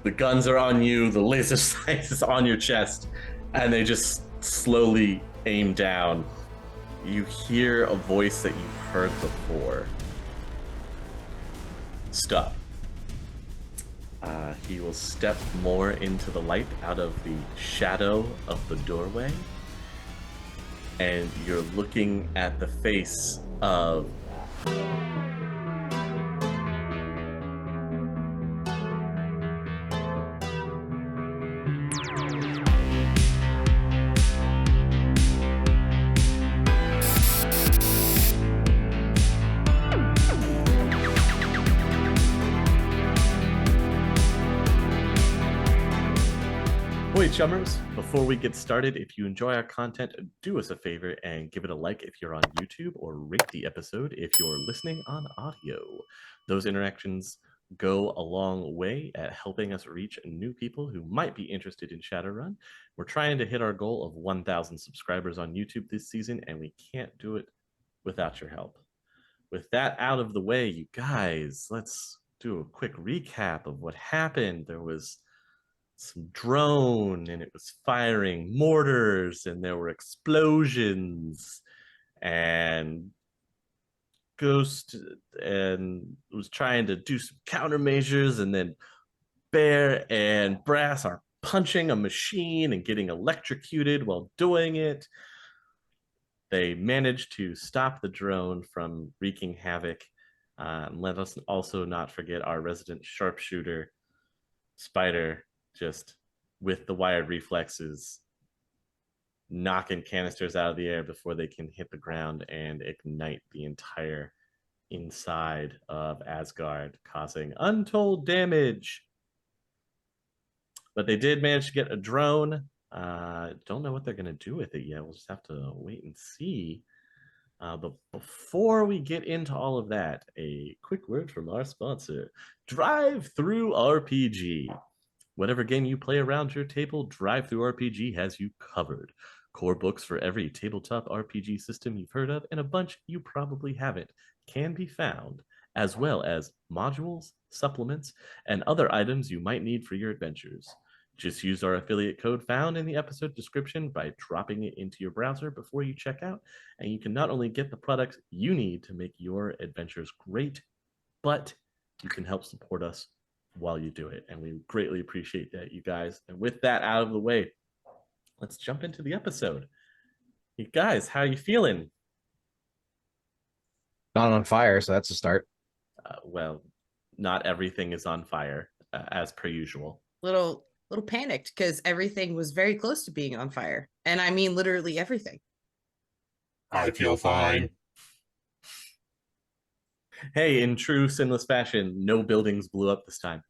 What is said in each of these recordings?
The guns are on you, the laser sight is on your chest, and they just slowly aim down. You hear a voice that you've heard before. Stop. He will step more into the light out of the shadow of the doorway, and you're looking at the face of Chummers. Before we get started, if you enjoy our content, do us a favor and give it a like if you're on YouTube, or rate the episode if you're listening on audio. Those interactions go a long way at helping us reach new people who might be interested in Shadowrun. We're trying to hit our goal of 1,000 subscribers on YouTube this season, and we can't do it without your help. With that out of the way, you guys, let's do a quick recap of what happened. There was some drone, and it was firing mortars, and there were explosions, and Ghost and was trying to do some countermeasures, and then Bear and Brass are punching a machine and getting electrocuted while doing it. They managed to stop the drone from wreaking havoc. Let us also not forget our resident sharpshooter, Spider, just with the wired reflexes, knocking canisters out of the air before they can hit the ground and ignite the entire inside of Asgard, causing untold damage. But they did manage to get a drone. Don't know what they're going to do with it yet. We'll just have to wait and see. But before we get into all of that, a quick word from our sponsor, DriveThruRPG. Whatever game you play around your table, DriveThruRPG has you covered. Core books for every tabletop RPG system you've heard of, and a bunch you probably haven't, can be found, as well as modules, supplements, and other items you might need for your adventures. Just use our affiliate code found in the episode description by dropping it into your browser before you check out, and you can not only get the products you need to make your adventures great, but you can help support us while you do it, and we greatly appreciate that, you guys. And with that out of the way, let's jump into the episode. You guys, how are you feeling? Not on fire, so that's a start. Well, not everything is on fire, as per usual. Little panicked because everything was very close to being on fire, and I mean literally everything. I feel fine. Hey, in true SINless fashion, no buildings blew up this time.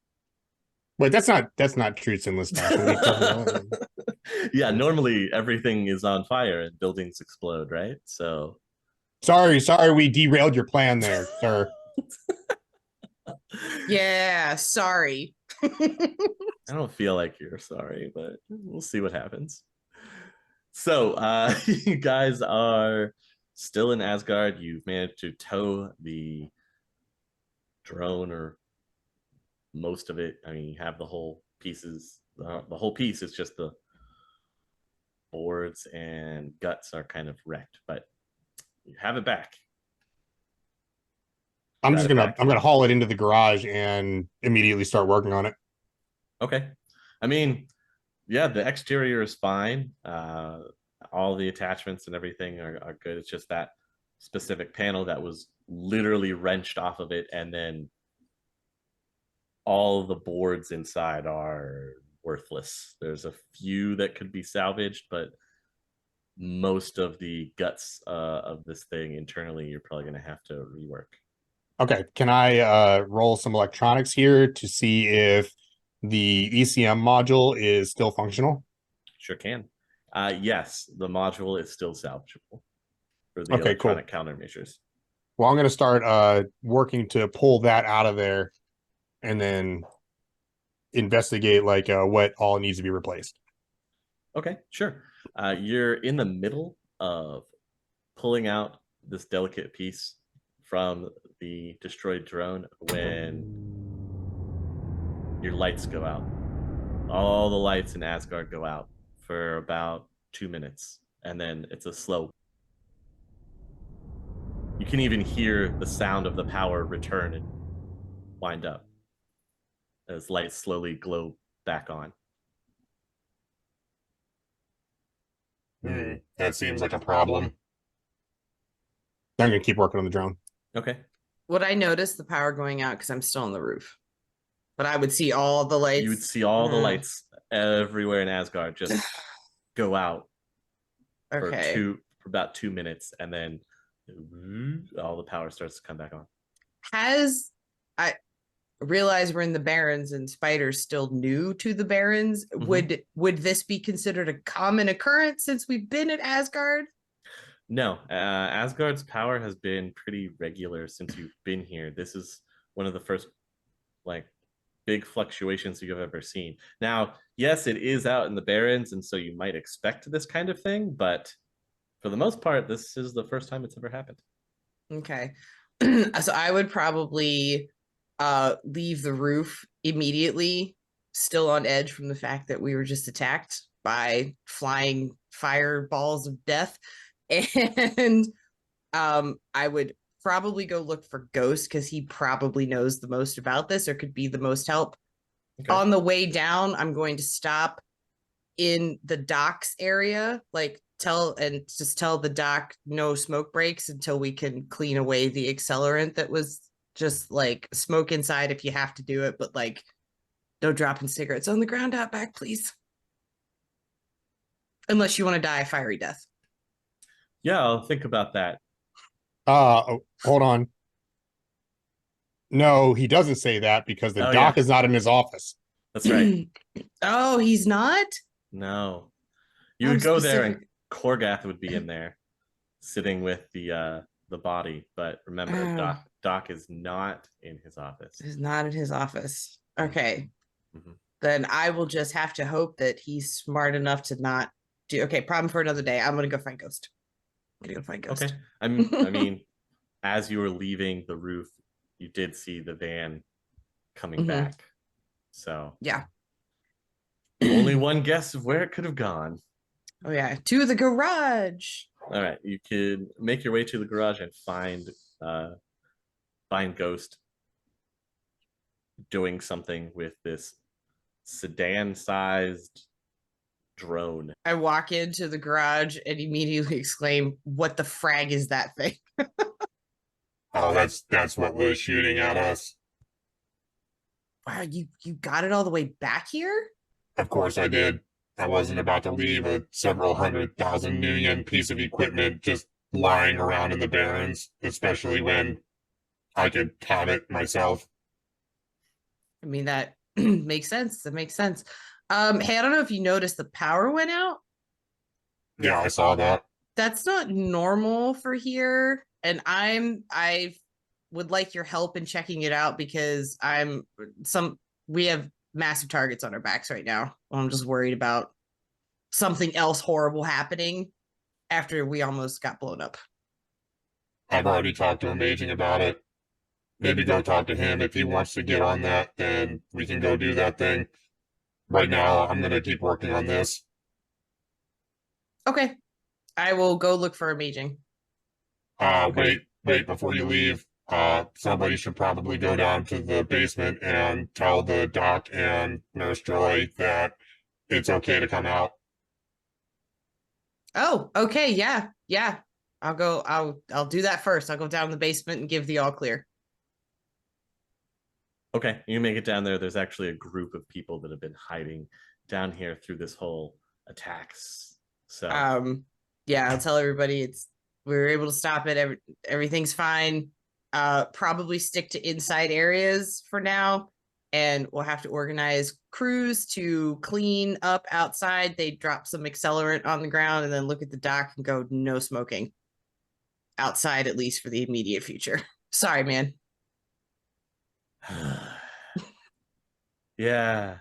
Wait, that's not true SINless fashion. Yeah, normally everything is on fire and buildings explode, right? So sorry, we derailed your plan there, sir. Yeah, sorry. I don't feel like you're sorry, but we'll see what happens. So you guys are still in Asgard. You've managed to tow the drone, or most of it. I mean, you have the whole pieces. The whole piece is just the boards and guts are kind of wrecked, but you have it back. I'm gonna haul it into the garage and immediately start working on it. Okay. I mean, yeah, the exterior is fine. All the attachments and everything are good. It's just that specific panel that was literally wrenched off of it, and then all the boards inside are worthless. There's a few that could be salvaged, but most of the guts of this thing internally, you're probably going to have to rework. Okay, can I roll some electronics here to see if the ECM module is still functional? Sure can. Yes, the module is still salvageable for the electronic countermeasures. Well, I'm going to start working to pull that out of there and then investigate like what all needs to be replaced. Okay, sure. You're in the middle of pulling out this delicate piece from the destroyed drone when your lights go out. all the lights in Asgard go out for about 2 minutes, and then it's a slow. You can even hear the sound of the power return and wind up as lights slowly glow back on. That seems like a problem. I'm gonna keep working on the drone. Okay. Would I notice the power going out because I'm still on the roof? But I would see all the lights. You would see all the lights everywhere in Asgard just go out Okay. for about 2 minutes, and then all the power starts to come back on. I realize we're in the Barrens and Spider's still new to the Barrens. Would this be considered a common occurrence since we've been at Asgard? No, Asgard's power has been pretty regular since you've been here. This is one of the first like big fluctuations you've ever seen. Now, yes, it is out in the Barrens, and so you might expect this kind of thing, but for the most part, this is the first time it's ever happened. Okay. So I would probably leave the roof immediately, still on edge from the fact that we were just attacked by flying fireballs of death. And I would probably go look for Ghost because he probably knows the most about this or could be the most help. Okay. On the way down, I'm going to stop in the docks area, like tell the dock no smoke breaks until we can clean away the accelerant that was just like smoke inside if you have to do it, but like no dropping cigarettes on the ground out back, please. Unless you want to die a fiery death. Yeah, I'll think about that. Hold on. No, he doesn't say that because the doc is not in his office. That's right. Oh, he's not? No. You would go there and Korgath would be in there sitting with the body, but remember, Doc is not in his office. He's not in his office. Okay. Then I will just have to hope that he's smart enough to not do. Okay, problem for another day. I'm gonna go find Ghost. Okay. I mean, as you were leaving the roof, you did see the van coming back. So yeah. Only one guess of where it could have gone. Oh yeah, to the garage. All right, you could make your way to the garage and find Ghost doing something with this sedan-sized drone. I walk into the garage and immediately exclaim, "What the frag is that thing?" Oh, that's what was shooting at us. Wow, you got it all the way back here? Of course I did. I wasn't about to leave a several 100,000 new yen piece of equipment just lying around in the Barrens, especially when I could have it myself. I mean, that makes sense. That makes sense. Hey, I don't know if you noticed the power went out. Yeah, I saw that. That's not normal for here. And I would like your help in checking it out because we have massive targets on our backs right now. I'm just worried about something else horrible happening after we almost got blown up. I've already talked to Amaging about it. Maybe go talk to him. If he wants to get on that, then we can go do that thing. Right now, I'm going to keep working on this. Okay. I will go look for Amaging. Wait, before you leave. Somebody should probably go down to the basement and tell the doc and Nurse Joy that it's okay to come out. Oh, okay, yeah. I'll do that first. I'll go down in the basement and give the all clear. Okay, you make it down there. There's actually a group of people that have been hiding down here through this whole attacks. So yeah, I'll tell everybody we were able to stop it. Everything's fine. Probably stick to inside areas for now, and we'll have to organize crews to clean up outside. They drop some accelerant on the ground and then look at the dock and go, no smoking outside, at least for the immediate future. Sorry, man. Yeah,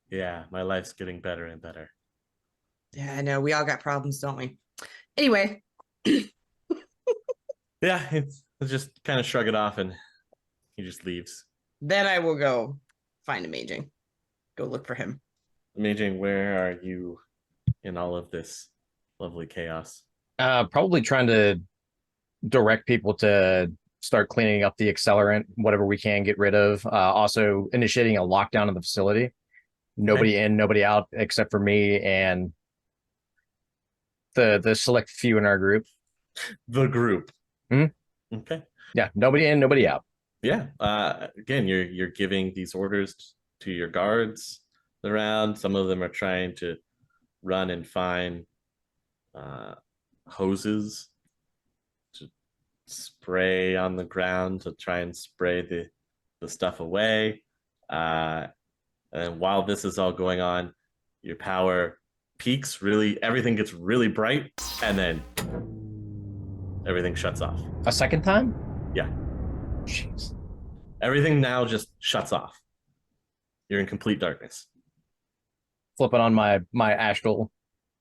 my life's getting better and better. Yeah, I know. We all got problems, don't we? Anyway. Yeah, it's just kind of shrug it off and he just leaves. Then I will go find Amaging. Go look for him. Amaging, where are you in all of this lovely chaos? Probably trying to direct people to start cleaning up the accelerant, whatever we can get rid of. Also initiating a lockdown of the facility. Nobody in, nobody out, except for me and the select few in our group. The group. Okay. Yeah, nobody in, nobody out. Yeah. Again, you're giving these orders to your guards around. Some of them are trying to run and find hoses to spray on the ground to try and spray the stuff away. And while this is all going on, your power peaks really, everything gets really bright, and then everything shuts off. A second time? Yeah. Jeez. Everything now just shuts off. You're in complete darkness. Flipping on my astral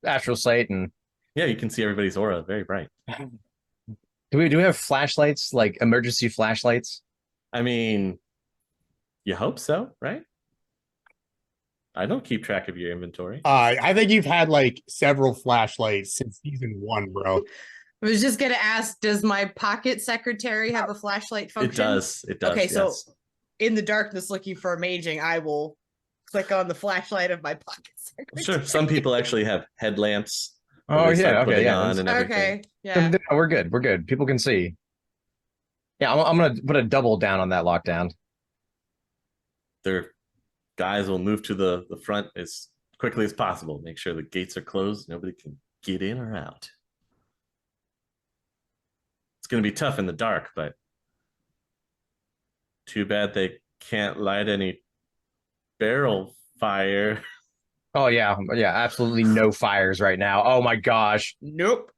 sight, and Yeah, you can see everybody's aura very bright. do we have flashlights, like emergency flashlights? I mean, you hope so, right? I don't keep track of your inventory. I think you've had like several flashlights since season 1, bro. I was just gonna ask, does my pocket secretary have a flashlight function? It does. It does. Okay, so yes. in the darkness looking for Amaging, I will click on the flashlight of my pocket secretary. Sure. Some people actually have headlamps. that Oh they start yeah, okay, putting yeah. on and everything. Okay, yeah. No, we're good. We're good. People can see. Yeah, I'm gonna put a double down on that lockdown. Their guys will move to the front as quickly as possible. Make sure the gates are closed. Nobody can get in or out. It's going to be tough in the dark, but too bad they can't light any barrel fire. Oh yeah, absolutely no fires right now. Oh my gosh. Nope.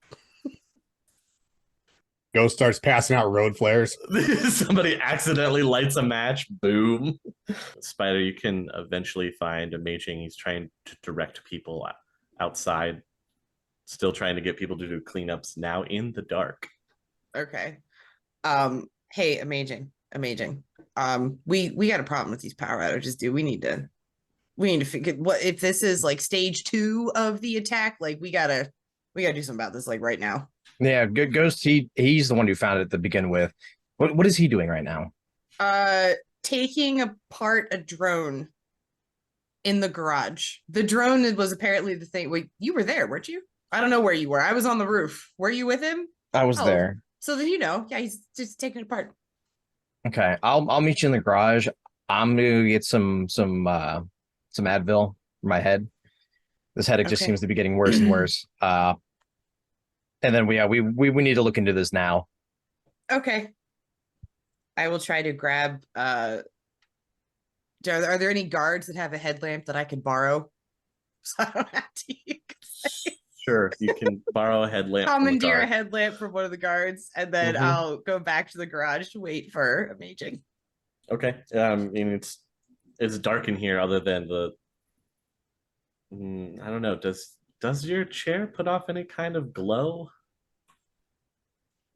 Ghost starts passing out road flares. Somebody accidentally lights a match. Boom. Spider, you can eventually find Amaging. He's trying to direct people outside, still trying to get people to do cleanups now in the dark. Okay. Hey, Amaging. We got a problem with these power outages, dude. We need to figure what if this is like stage 2 of the attack. Like we gotta do something about this like right now. Yeah, Ghost. He's the one who found it to begin with. What is he doing right now? Taking apart a drone in the garage. The drone was apparently the thing. Wait, you were there, weren't you? I don't know where you were. I was on the roof. Were you with him? I was Oh. there. So then yeah, he's just taking it apart. Okay, I'll meet you in the garage. I'm gonna get some Advil for my head. This headache just Okay. seems to be getting worse and worse. And then we need to look into this now. Okay. I will try to grab are there any guards that have a headlamp that I could borrow? So I don't have to Sure, you can borrow a headlamp. from a commandeer a guard. headlamp from one of the guards, and then Mhm. I'll go back to the garage to wait for Amaging. Okay. I mean, it's dark in here. Other than the, I don't know. Does your chair put off any kind of glow?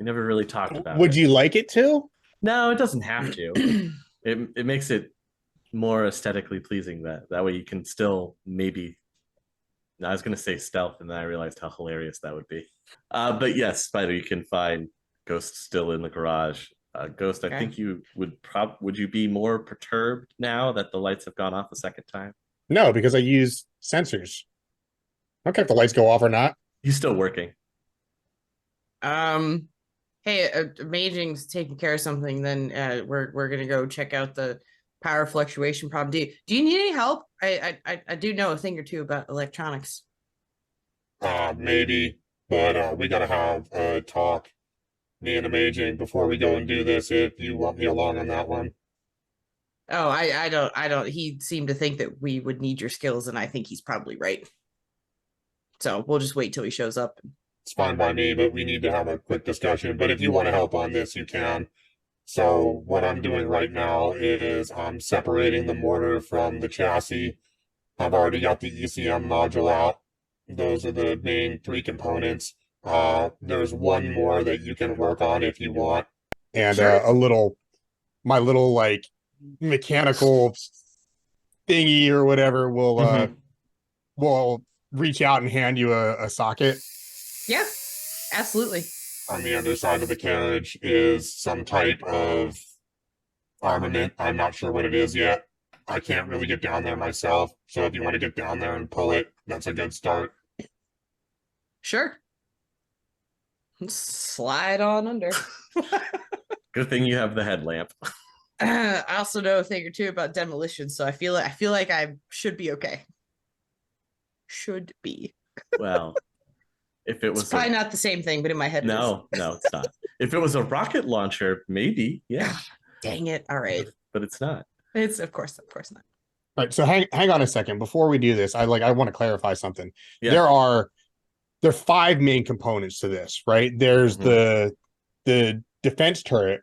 We never really talked about Would it. you like it to? No, it doesn't have to. It makes it more aesthetically pleasing. That way you can still maybe. I was gonna say stealth, and then I realized how hilarious that would be. But yes, Spider, you can find Ghost still in the garage. Ghost, I Okay. think you would you be more perturbed now that the lights have gone off a second time? No, because I use sensors. I don't care if the lights go off or not. He's still working. Hey, Amaging's taking care of something. Then we're gonna go check out the power fluctuation problem. Do you need any help? I do know a thing or two about electronics. Maybe, but we gotta have a talk, me and Amaging, before we go and do this. If you want me along on that one. Oh, I don't. He seemed to think that we would need your skills, and I think he's probably right. So we'll just wait till he shows up. It's fine by me, but we need to have a quick discussion. But if you want to help on this, you can. So what I'm doing right now is I'm separating the mortar from the chassis. I've already got the ECM module out. Those are the main 3 components. There's one more that you can work on if you want. And Sure. my little like mechanical thingy or whatever will will reach out and hand you a socket. Yeah, absolutely. On the underside of the carriage is some type of armament. I'm not sure what it is yet. I can't really get down there myself. So if you want to get down there and pull it, that's a good start. Sure. Slide on under. Good thing you have the headlamp. I also know a thing or two about demolition, so I feel like I should be okay. Should be. Well, if it was It's probably not the same thing, but in my head, it is. no, it's not. If it was a rocket launcher, maybe, yeah. Dang it! All right, But it's not. it's of course not. All right, so hang on a second before we do this. I want to clarify something. Yeah. There are 5 main components to this, right? There's the defense turret.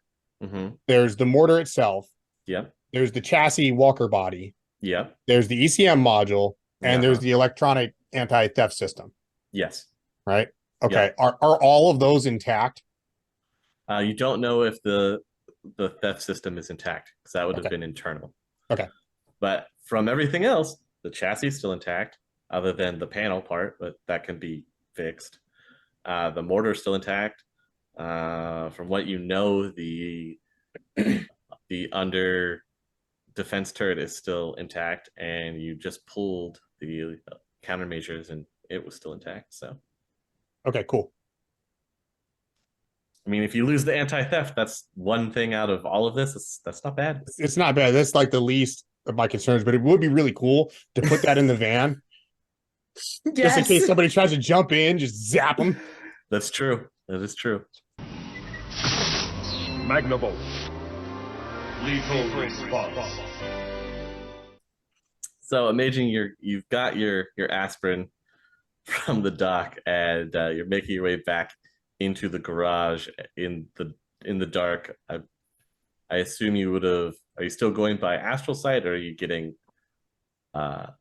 There's the mortar itself. Yep. There's the chassis walker body. Yep. There's the ECM module, and there's the electronic anti-theft system. Yes. Right. Okay. Are all of those intact? You don't know if the theft system is intact because that would have been internal. Okay. But from everything else, the chassis is still intact, other than the panel part, but that can be fixed. The mortar is still intact. From what you know, the under defense turret is still intact, and you just pulled the countermeasures, and it was still intact. So, okay, cool. I mean, if you lose the anti-theft, that's one thing out of all of this. That's not bad. It's not bad. That's like the least of my concerns, but it would be really cool to put that in the van. Yes. Just in case somebody tries to jump in, just zap them. That's true. That is true. Magnavolt. Lethal response. So, Amaging, you've got your aspirin from the dock, and you're making your way back into the garage in the dark. I assume you would have. Are you still going by astral sight, or are you getting a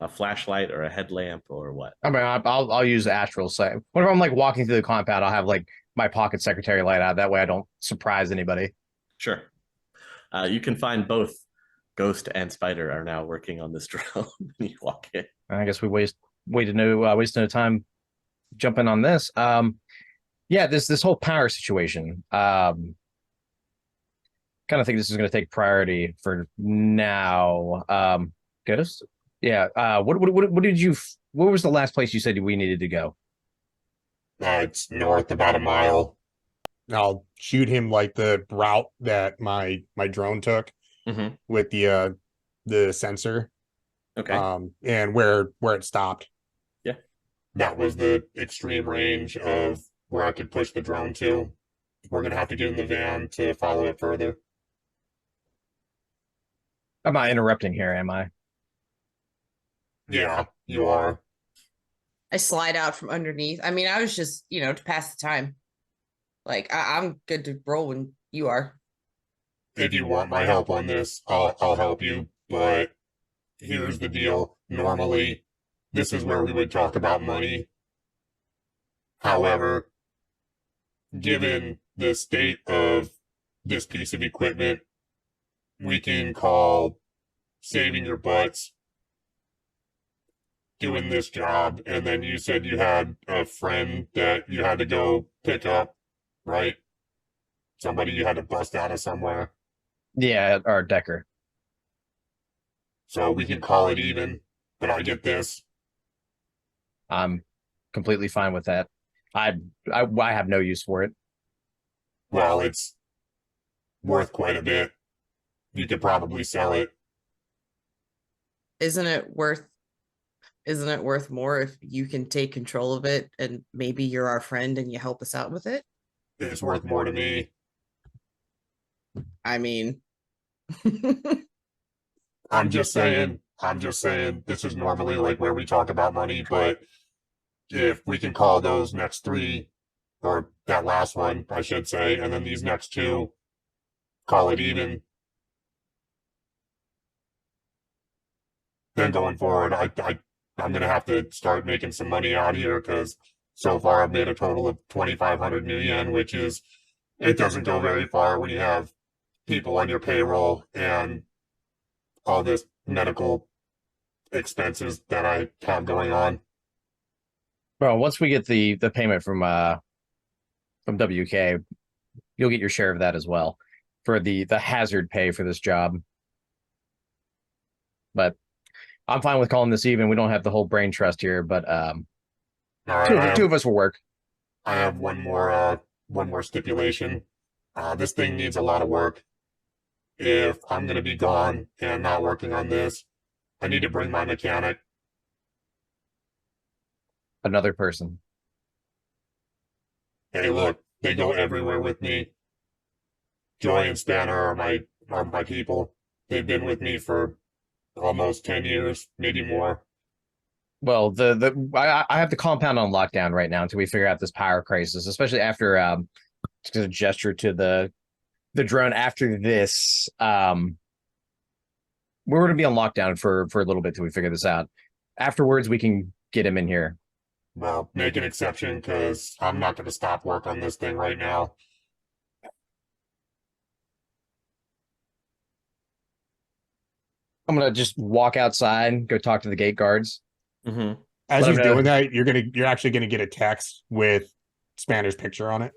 flashlight or a headlamp or what? I mean, I'll use the astral sight. Whenever I'm like walking through the compound, I'll have like my pocket secretary light out. That way, I don't surprise anybody. Sure. You can find both Ghost and Spider are now working on this drone when you walk in. I guess we wasted no time jumping on this. Yeah, this whole power situation. Kind of think this is going to take priority for now. Ghost. Yeah. What was the last place you said we needed to go? It's north about a mile. I'll shoot him like the route that my drone took with the sensor. Okay. And where it stopped. Yeah. That was the extreme range of where I could push the drone to. We're gonna have to get in the van to follow it further. I'm not interrupting here, am I? Yeah, you are. I slide out from underneath. I mean, I was just, to pass the time. Like, I'm good to roll when you are. If you want my help on this, I'll help you. But here's the deal. Normally, this is where we would talk about money. However, given the state of this piece of equipment, we can call saving your butts doing this job. And then you said you had a friend that you had to go pick up, right? Somebody you had to bust out of somewhere. Yeah, or Decker. So we can call it even, but I get this. I'm completely fine with that. I have no use for it. Well, it's worth quite a bit. You could probably sell it. Isn't it worth more if you can take control of it and maybe you're our friend and you help us out with it? It's worth more to me. I mean, I'm just saying, this is normally like where we talk about money, but if we can call those next 3, or that last one, I should say, and then these next 2, call it even, then going forward, I'm going to have to start making some money out here, because so far I've made a total of 2,500 new yen, which is, it doesn't go very far when you have people on your payroll and all this medical expenses that I have going on. Well, once we get the payment from WK, you'll get your share of that as well for the hazard pay for this job. But I'm fine with calling this even. We don't have the whole brain trust here, but All right, two of us will work. I have one more stipulation. This thing needs a lot of work. If I'm going to be gone and not working on this, I need to bring my mechanic. Another person. Hey, look, they go everywhere with me. Joy and Spanner are my people. They've been with me for almost 10 years, maybe more. Well, I have the compound on lockdown right now until we figure out this power crisis, especially after just a gesture to the drone after this. We're going to be on lockdown for a little bit till we figure this out. Afterwards, we can get him in here. Well, make an exception, because I'm not going to stop work on this thing right now. I'm going to just walk outside, go talk to the gate guards. Mm-hmm. As he's doing that, you're actually gonna get a text with Spanner's picture on it.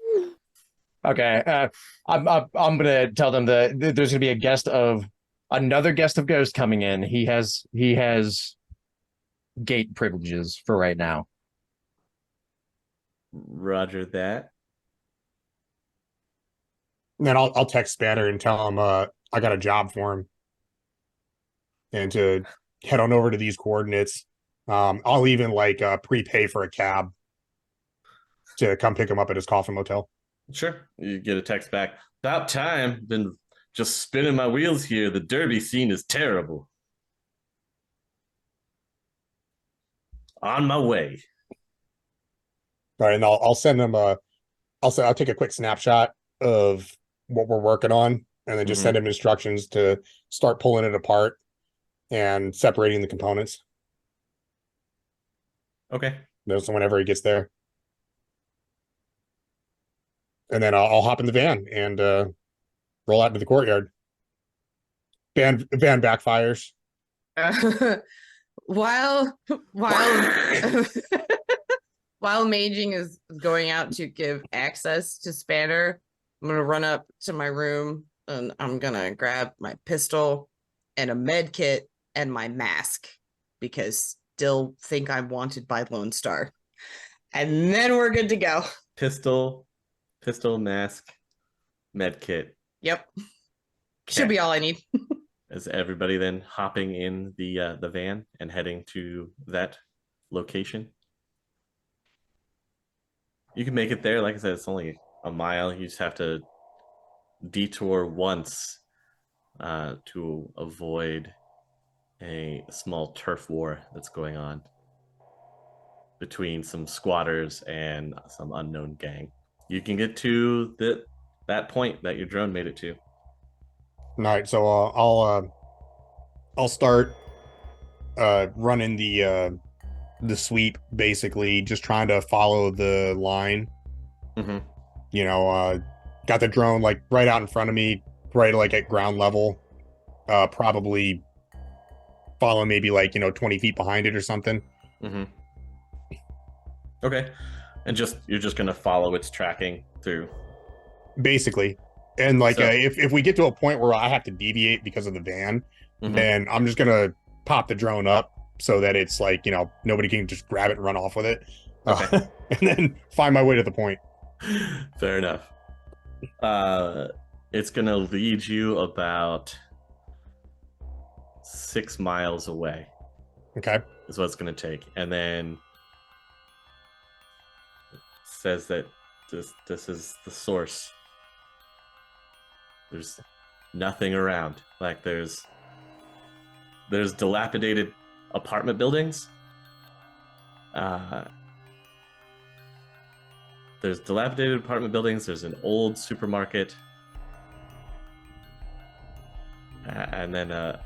Okay, I'm gonna tell them that there's gonna be another guest of Ghost coming in. He has gate privileges for right now. Roger that. And then I'll text Spanner and tell him I got a job for him, and to head on over to these coordinates. I'll even prepay for a cab to come pick him up at his coffin motel. Sure. You get a text back. About time. Been just spinning my wheels here. The derby scene is terrible. On my way. All right, and I'll send him I'll take a quick snapshot of what we're working on, and then just send him instructions to start pulling it apart and separating the components. Okay. So whenever he gets there. And then I'll hop in the van and roll out into the courtyard. Van backfires. While Amaging is going out to give access to Spanner, I'm gonna run up to my room and I'm gonna grab my pistol and a med kit and my mask, because still think I'm wanted by Lone Star. And then we're good to go. Pistol, mask, med kit. Yep. Should be all I need. Is everybody then hopping in the van and heading to that location? You can make it there. Like I said, it's only a mile. You just have to detour once to avoid a small turf war that's going on between some squatters and some unknown gang. You can get to that point that your drone made it to. All right, so I'll start running the sweep, basically just trying to follow the line. You know, got the drone like right out in front of me, right like at ground level, probably follow maybe 20 feet behind it or something. Okay. And you're just gonna follow its tracking through, basically. And if we get to a point where I have to deviate because of the van, then I'm just gonna pop the drone up so that it's nobody can just grab it and run off with it. Okay. And then find my way to the point. Fair enough. It's gonna lead you about 6 miles away. Okay. Is what it's gonna take. And then it says that this is the source. There's nothing around. Like there's dilapidated apartment buildings. There's dilapidated apartment buildings. There's an old supermarket, and then a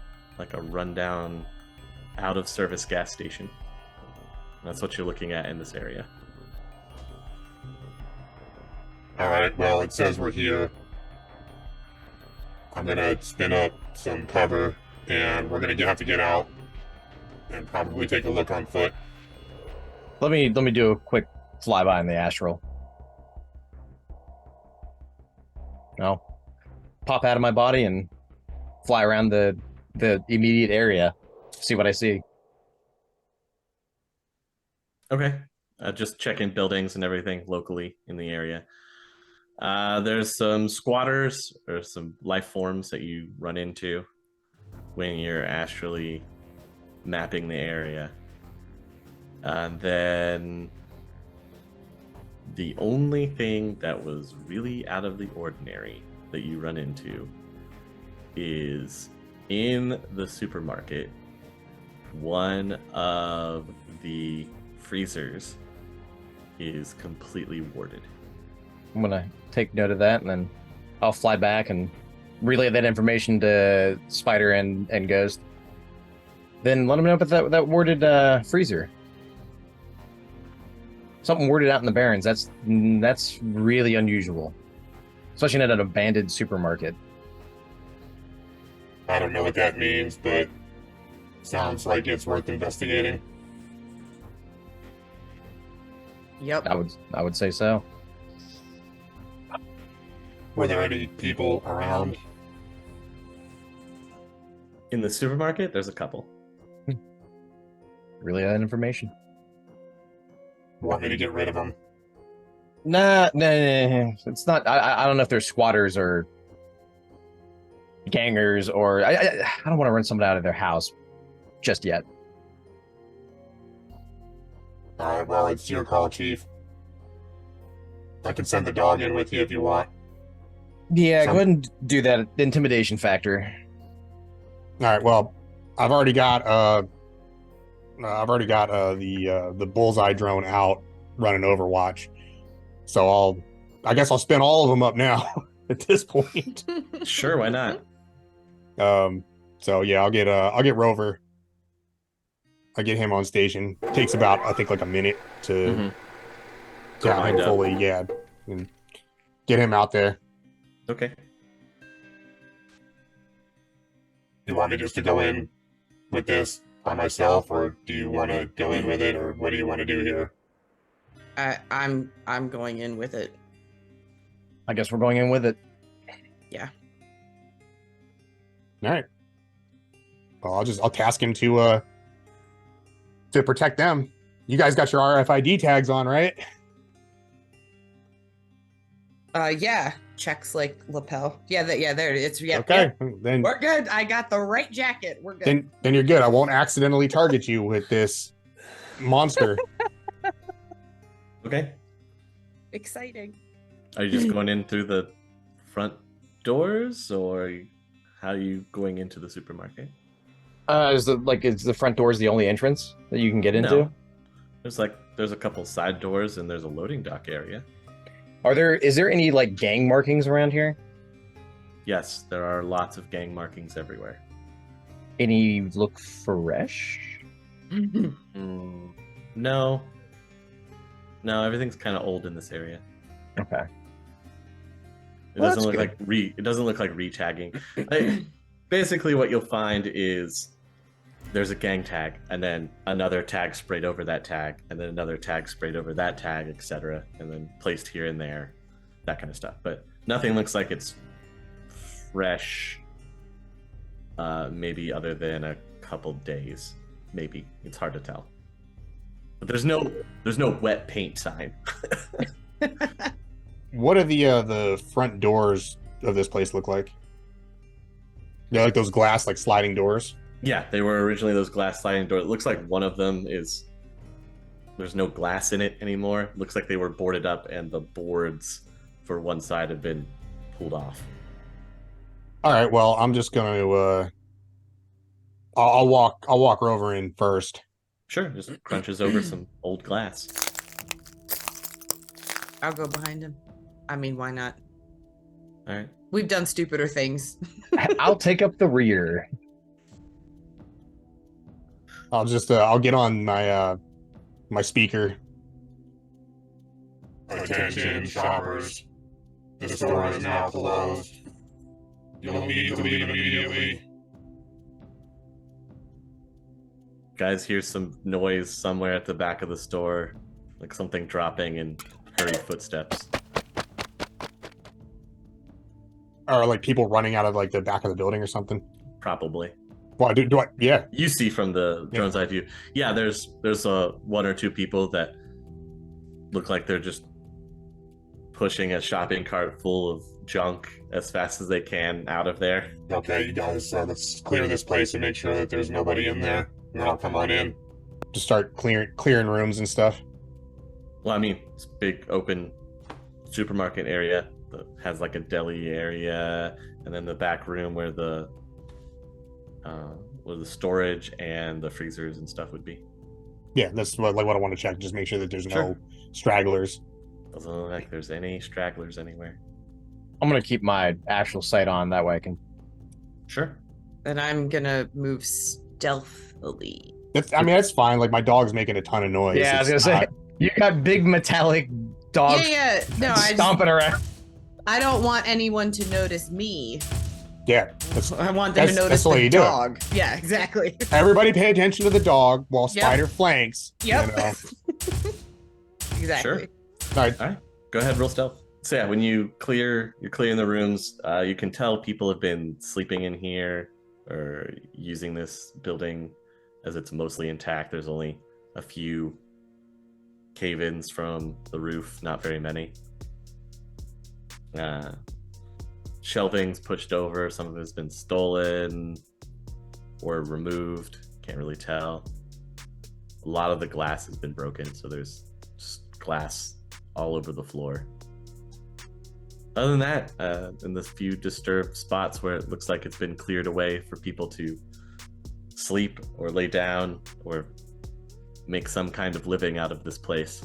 rundown, out of service gas station. That's what you're looking at in this area. All right. Well, it says we're here. I'm gonna spin up some cover, and we're gonna have to get out and probably take a look on foot. Let me do a quick flyby in the astral. I'll pop out of my body and fly around the immediate area, see what I see. Okay. Just check in buildings and everything locally in the area. There's some squatters or some life forms that you run into when you're astrally mapping the area. And then the only thing that was really out of the ordinary that you run into is in the supermarket, one of the freezers is completely warded. I'm gonna take note of that, and then I'll fly back and relay that information to Spider and Ghost. Then let them know about that warded freezer. Something warded out in the Barrens. That's really unusual, especially at an abandoned supermarket. I don't know what that means, but sounds like it's worth investigating. Yep. I would say so. Were there any people around? In the supermarket, there's a couple. Relay that information. Want me to get rid of them? Nah. It's not. I don't know if they're squatters or gangers, or I don't want to run someone out of their house just yet. Alright, well, it's your call, Chief. I can send the dog in with you if you want. Yeah, go ahead and do that. Intimidation factor. All right. Well, I've already got the bullseye drone out running Overwatch, so I guess I'll spin all of them up now at this point. Sure, why not? So yeah, I'll get Rover. I get him on station. Takes about, I think, like a minute to have him wind up. fully, and get him out there. Okay. You want me just to go in with this by myself, or do you want to go in with it, or what do you want to do here? I'm going in with it. I guess we're going in with it. Yeah. All right. Well, I'll task him to protect them. You guys got your RFID tags on, right? Yeah. Checks like lapel. Yeah, there it is. Yeah. Okay. Yeah. Then We're good. I got the right jacket. We're good. then you're good. I won't accidentally target you with this monster. Okay. Exciting. Are you just going in through the front doors, or how are you going into the supermarket? Is the front doors the only entrance that you can get into? No. There's a couple side doors and there's a loading dock area. Is there any like gang markings around here? Yes, there are lots of gang markings everywhere. Any look fresh? No, everything's kind of old in this area. Okay. It Well, doesn't look that's like it doesn't look like retagging. Basically, what you'll find is there's a gang tag, and then another tag sprayed over that tag, and then another tag sprayed over that tag, etc., and then placed here and there, that kind of stuff. But nothing looks like it's fresh. Maybe other than a couple days. Maybe it's hard to tell. But there's no wet paint sign. What do the front doors of this place look like? They're like those glass, like sliding doors. Yeah, they were originally those glass sliding doors. It looks like one of them there's no glass in it anymore. It looks like they were boarded up and the boards for one side have been pulled off. All right. Well, I'm just gonna I'll walk Rover in first. Sure, just crunches over some old glass. I'll go behind him. I mean, why not? All right. We've done stupider things. I'll take up the rear. I'll get on my my speaker. Attention, shoppers. The store is now closed. You'll need to leave immediately. Guys hear some noise somewhere at the back of the store, like something dropping and hurried footsteps. Or like people running out of like the back of the building or something. Probably. Well, do I? Yeah. You see from the drone's eye view. Yeah, there's one or two people that look like they're just pushing a shopping cart full of junk as fast as they can out of there. Okay, you guys, let's clear this place and make sure that there's nobody in there. And then I'll come on in. Just start clearing rooms and stuff. Well, I mean, it's a big open supermarket area that has like a deli area, and then the back room where the storage and the freezers and stuff would be. Yeah, that's what I want to check. Just make sure that there's no stragglers. Doesn't look like there's any stragglers anywhere. I'm gonna keep my actual sight on, that way I can. Sure. And I'm gonna move stealthily. That's fine. Like my dog's making a ton of noise. Yeah, I was It's gonna say, not- you got big metallic dogs Yeah. No, stomping around. I don't want anyone to notice me. Yeah, I want them to That's notice the way the you do it. dog. Yeah, exactly. everybody pay attention to the dog while Yep. Spider flanks. Yep. You know? Exactly. Sure. All right. All right. Go ahead, roll stealth. So yeah, when you're clearing the rooms, you can tell people have been sleeping in here or using this building as it's mostly intact. There's only a few cave-ins from the roof, not very many. Shelving's pushed over, some of it's been stolen or removed, can't really tell. A lot of the glass has been broken, so there's just glass all over the floor. Other than that, in the few disturbed spots where it looks like it's been cleared away for people to sleep or lay down or make some kind of living out of this place.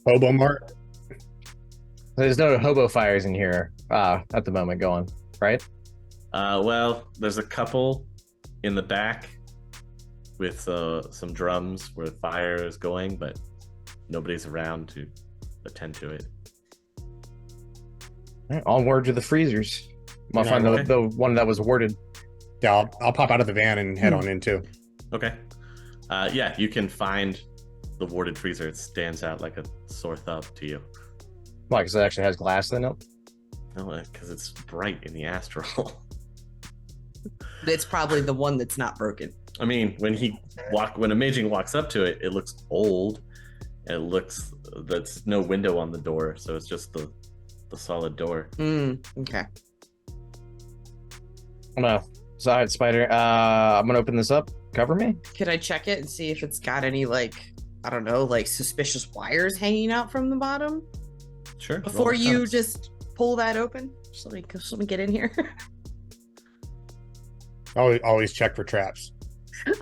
Hobo Mart. There's no hobo fires in here at the moment going, right? Well, there's a couple in the back with some drums where the fire is going, but nobody's around to attend to it. All right, onward to the freezers. I'm gonna find okay. the one that was warded. Yeah, I'll pop out of the van and head on in too. Okay. Yeah, you can find the warded freezer. It stands out like a sore thumb to you. Why? Because it actually has glass in it. No, because it's bright in the astral. It's probably the one that's not broken. I mean, when Amaging walks up to it, it looks old. It looks that's no window on the door, so it's just the solid door. Okay. I'm gonna side Spider. I'm gonna open this up. Cover me. Could I check it and see if it's got any, like, I don't know, like suspicious wires hanging out from the bottom? Sure. Before roll you Arcana. just pull that open? Just let me get in here. Always check for traps.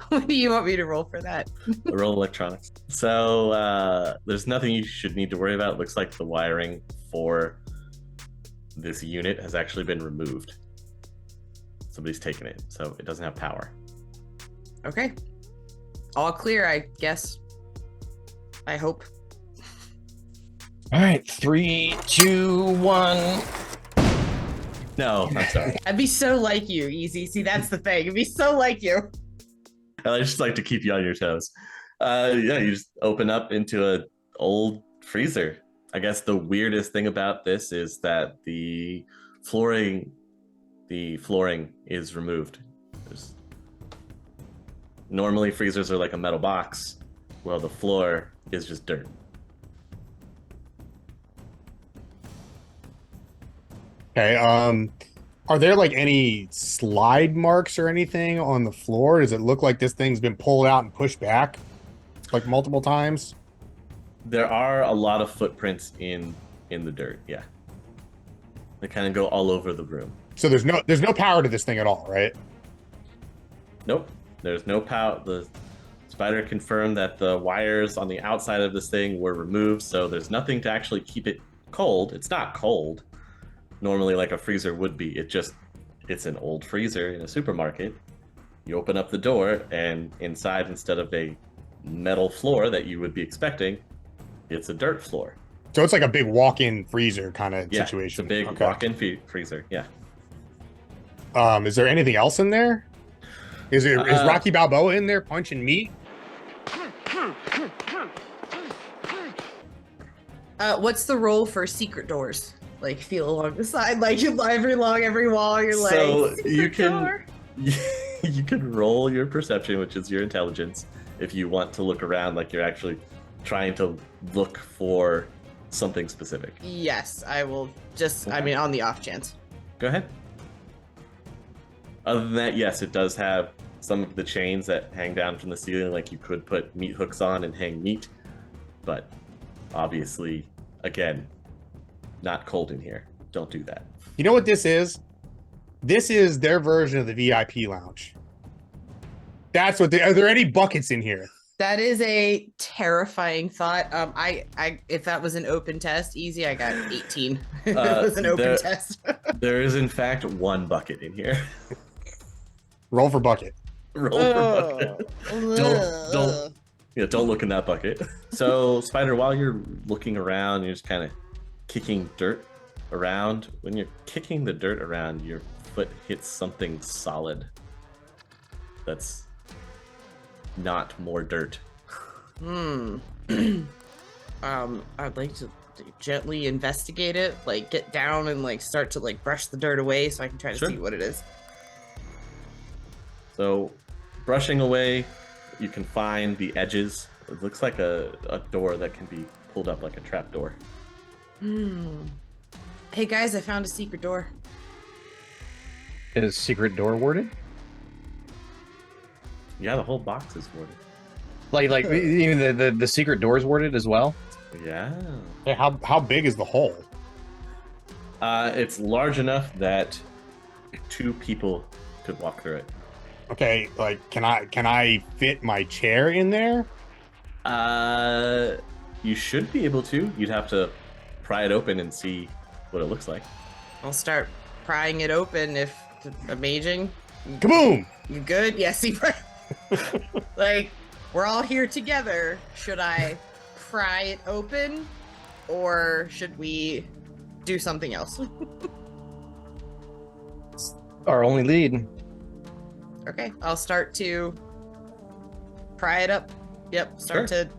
What do you want me to roll for that? Roll electronics. So there's nothing you should need to worry about. It looks like the wiring for this unit has actually been removed. Somebody's taken it, so it doesn't have power. Okay. All clear, I guess. I hope. All right, 3, 2, 1. No, I'm sorry. I'd be so like you, Easy. See, that's the thing. It'd be so like you. I just like to keep you on your toes. Yeah, you just open up into an old freezer. I guess the weirdest thing about this is that the flooring is removed. Normally freezers are like a metal box. Well, the floor is just dirt. Okay. Are there like any slide marks or anything on the floor? Does it look like this thing's been pulled out and pushed back like multiple times? There are a lot of footprints in the dirt. Yeah, they kind of go all over the room. So there's no power to this thing at all, right? Nope, there's no power. The Spider confirmed that the wires on the outside of this thing were removed, so there's nothing to actually keep it cold. It's not cold. Normally, like a freezer would be. It's an old freezer in a supermarket. You open up the door, and inside, instead of a metal floor that you would be expecting, it's a dirt floor. So it's like a big walk-in freezer kind of Yeah, situation. it's a big Okay. walk-in freezer. Yeah. Is there anything else in there? Is Rocky Balboa in there punching meat? What's the roll for secret doors? Like feel along the side, like you every wall. You're So like you secret can door. you can roll your perception, which is your intelligence, if you want to look around like you're actually trying to look for something specific. Yes, I will. Just I Okay. mean, on the off chance. Go ahead. Other than that, yes, it does have some of the chains that hang down from the ceiling, like you could put meat hooks on and hang meat, but obviously, again, not cold in here. Don't do that. You know what this is? This is their version of the VIP lounge. That's what are there any buckets in here? That is a terrifying thought. I if that was an open test, easy, I got 18. It was an open test. There is, in fact, one bucket in here. Roll for bucket. Roll for bucket. Don't look in that bucket. So, Spider, while you're looking around, you're just kind of kicking dirt around. When you're kicking the dirt around, your foot hits something solid. That's not more dirt. I'd like to gently investigate it, like get down and like start to like brush the dirt away so I can try to Sure. see what it is. So, brushing away, you can find the edges. It looks like a door that can be pulled up like a trap door. Hey guys, I found a secret door. Is secret door worded? Yeah, the whole box is worded. Like even the secret doors worded as well? Yeah. Hey, how big is the hole? It's large enough that 2 people could walk through it. Okay, like can I fit my chair in there? You should be able to. You'd have to pry it open and see what it looks like. I'll start prying it open if Amaging. Kaboom! You good? Yes, he like we're all here together. Should I pry it open or should we do something else? Our only lead. Okay, I'll start to pry it up. Yep, start to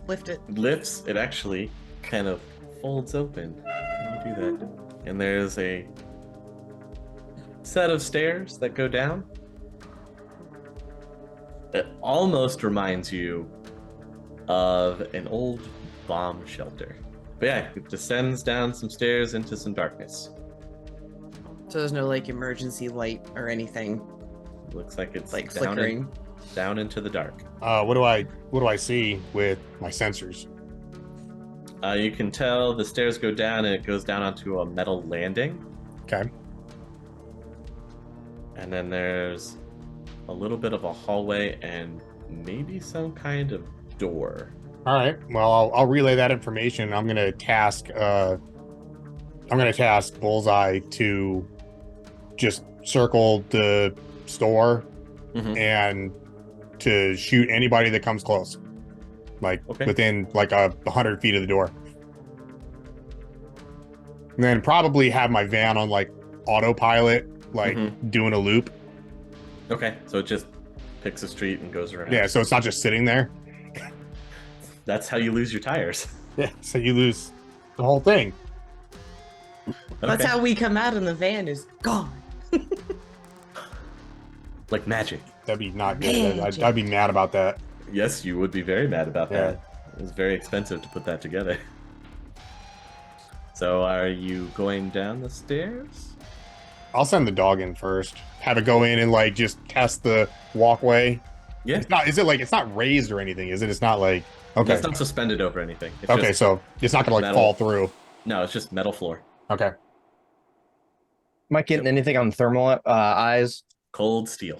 lift it. Lifts, it actually kind of folds open when you do that. And there's a set of stairs that go down. It almost reminds you of an old bomb shelter. But yeah, it descends down some stairs into some darkness. So there's no like emergency light or anything Looks like it's like down, flickering. down into the dark. What do I see with my sensors? You can tell the stairs go down and it goes down onto a metal landing. Okay. And then there's a little bit of a hallway and maybe some kind of door. All right. Well, I'll relay that information. I'm gonna task Bullseye to just circle the store Mhm. and to shoot anybody that comes close, like Okay. within like 100 feet of the door. And then probably have my van on like autopilot, like doing a loop. Okay, so it just picks a street and goes around. Yeah, so it's not just sitting there. That's how you lose your tires. Yeah, so you lose the whole thing. That's Okay. how we come out and the van is gone. Like magic. That'd be not good. I'd be mad about that. Yes, you would be very mad about Yeah. that. It was very expensive to put that together. So are you going down the stairs? I'll send the dog in first. Have it go in and like just test the walkway. Yeah. It's not. Is it like it's not raised or anything? Is it? It's not like okay. It's not suspended over anything. It's Okay, just, so it's not gonna like metal. fall through. no, it's just metal floor. Okay. Mike getting anything on thermal eyes? Cold steel.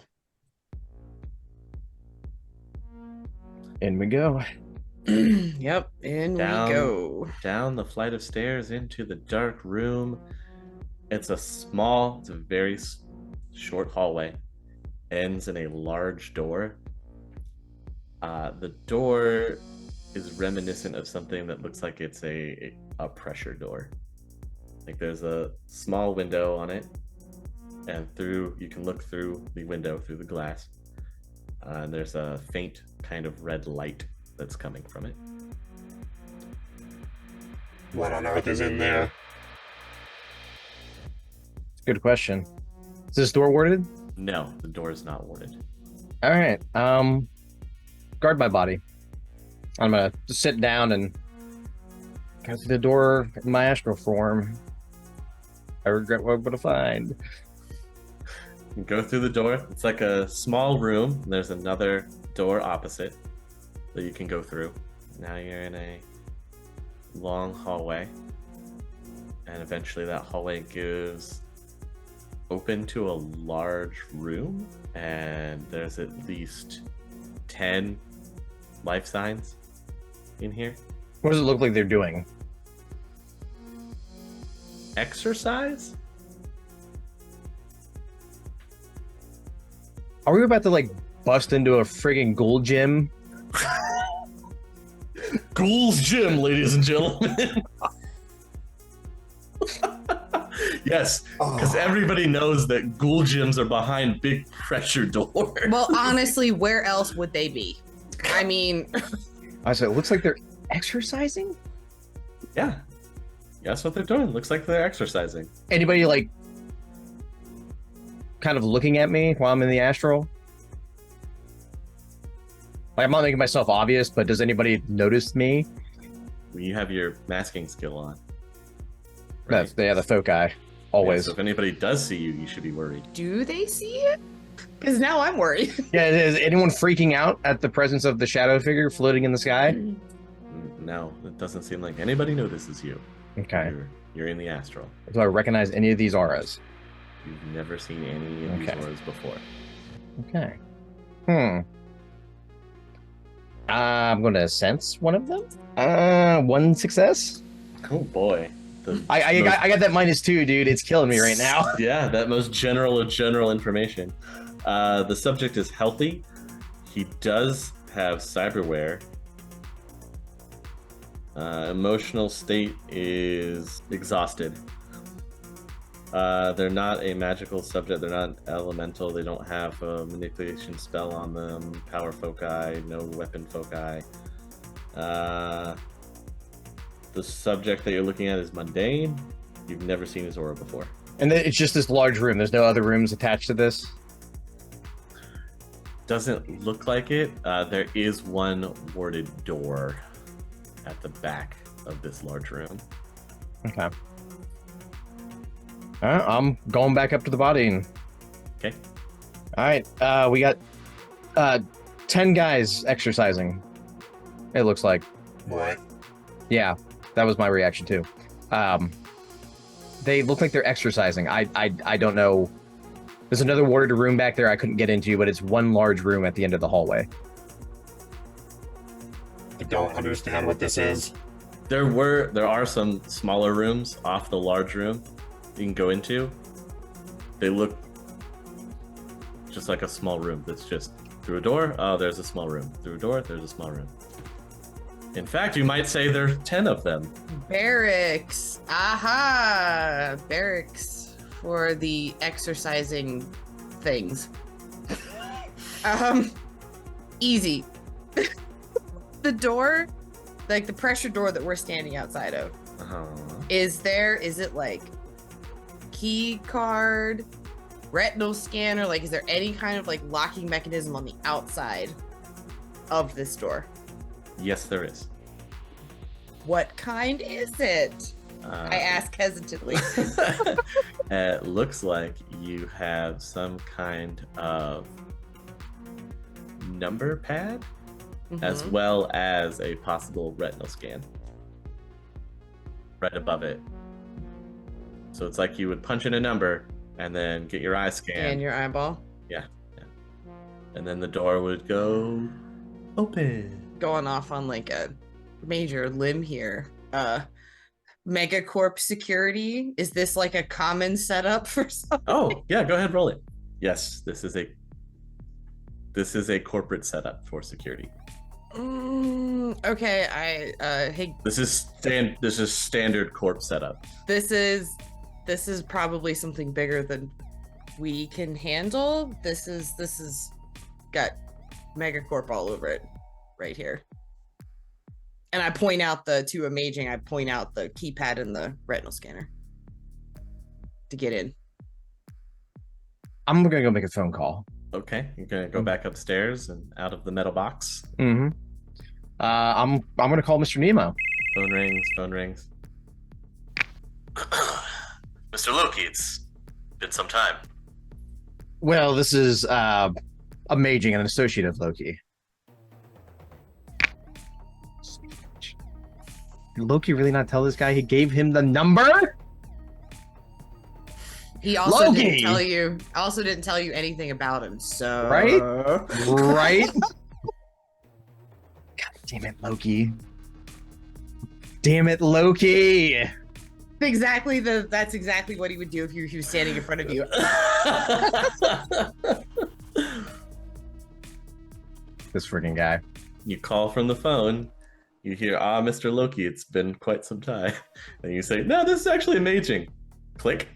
In we go. Yep, in Down. we go. Down the flight of stairs into the dark room. It's a very short hallway. Ends in a large door. The door is reminiscent of something that looks like it's a pressure door. Like there's a small window on it, and you can look through the window through the glass, And there's a faint kind of red light that's coming from it. What on earth is in there? Good question. Is this door warded? No, the door is not warded. All right. Guard my body. I'm gonna just sit down and go through the door in my astral form. I regret what I'm gonna find. You go through the door. It's like a small room. And there's another door opposite that you can go through. Now you're in a long hallway. And eventually that hallway goes open to a large room. And there's at least 10 life signs in here. What does it look like they're doing? Exercise? Are we about to like bust into a friggin' ghoul gym? Ghoul's Gym, ladies and gentlemen. Yes, because everybody knows that ghoul gyms are behind big pressure doors. Well, honestly, where else would they be? I mean, I said, it looks like they're exercising? Yeah, that's what they're doing. Looks like they're exercising. Anybody like kind of looking at me while I'm in the astral? Like, I'm not making myself obvious, but does anybody notice me? You have your masking skill on. That's the foci. Always. Yeah, so if anybody does see you, you should be worried. do they see it? Because now I'm worried. Yeah, is anyone freaking out at the presence of the shadow figure floating in the sky? No, it doesn't seem like anybody notices you. Okay. You're in the astral. Do I recognize any of these auras? You've never seen any of these Okay. auras before. Okay. I'm gonna sense one of them. One success. Oh boy. I got that -2, dude. It's killing me right now. Yeah, that most general of general information. The subject is healthy. He does have cyberware. Emotional state is exhausted. They're not a magical subject. They're not elemental. They don't have a manipulation spell on them. Power foci, no weapon foci. The subject that you're looking at is mundane. You've never seen his aura before. And then it's just this large room. There's no other rooms attached to this. Doesn't look like it. There is one warded door at the back of this large room. Okay. I'm going back up to the body. And... Okay. All right. We got 10 guys exercising. It looks like. What? Yeah, that was my reaction too. They look like they're exercising. I don't know. There's another warded room back there I couldn't get into, but it's one large room at the end of the hallway. I don't understand what this is. There are some smaller rooms off the large room you can go into. They look just like a small room that's just through a door. Oh, there's a small room. Through a door, there's a small room. In fact, you might say there's 10 of them. Barracks. Aha! Barracks for the exercising things. Easy. The door, like the pressure door that we're standing outside of, is it like key card, retinal scanner? Like, is there any kind of like locking mechanism on the outside of this door? Yes, there is. What kind is it? I ask hesitantly. It looks like you have some kind of number pad, as well as a possible retinal scan right above it. So it's like you would punch in a number and then get your eye scanned. And your eyeball. Yeah. And then the door would go open. Going off on like a major limb here. Megacorp security. Is this like a common setup for something? Oh, yeah, go ahead, roll it. Yes, this is a corporate setup for security. Okay, hey, This is standard corp setup. this is probably something bigger than we can handle. This is got Megacorp all over it right here. And I point out to Amaging, I point out the keypad and the retinal scanner to get in. I'm gonna go make a phone call. Okay, you're gonna go back upstairs and out of the metal box. Mm-hmm. I'm gonna call Mr. Nemo. Phone rings, phone rings. Mr. Loki, it's been some time. Well, this is Amaging, an associate of Loki. Did Loki really not tell this guy he gave him the number? He also Loki! didn't tell you. Also didn't tell you anything about him. So Right? Right? God damn it, Loki. Damn it, Loki. That's exactly what he would do if he was standing in front of you. This freaking guy. You call from the phone. You hear, Mr. Loki, it's been quite some time. And you say, no, this is actually Amaging. Click.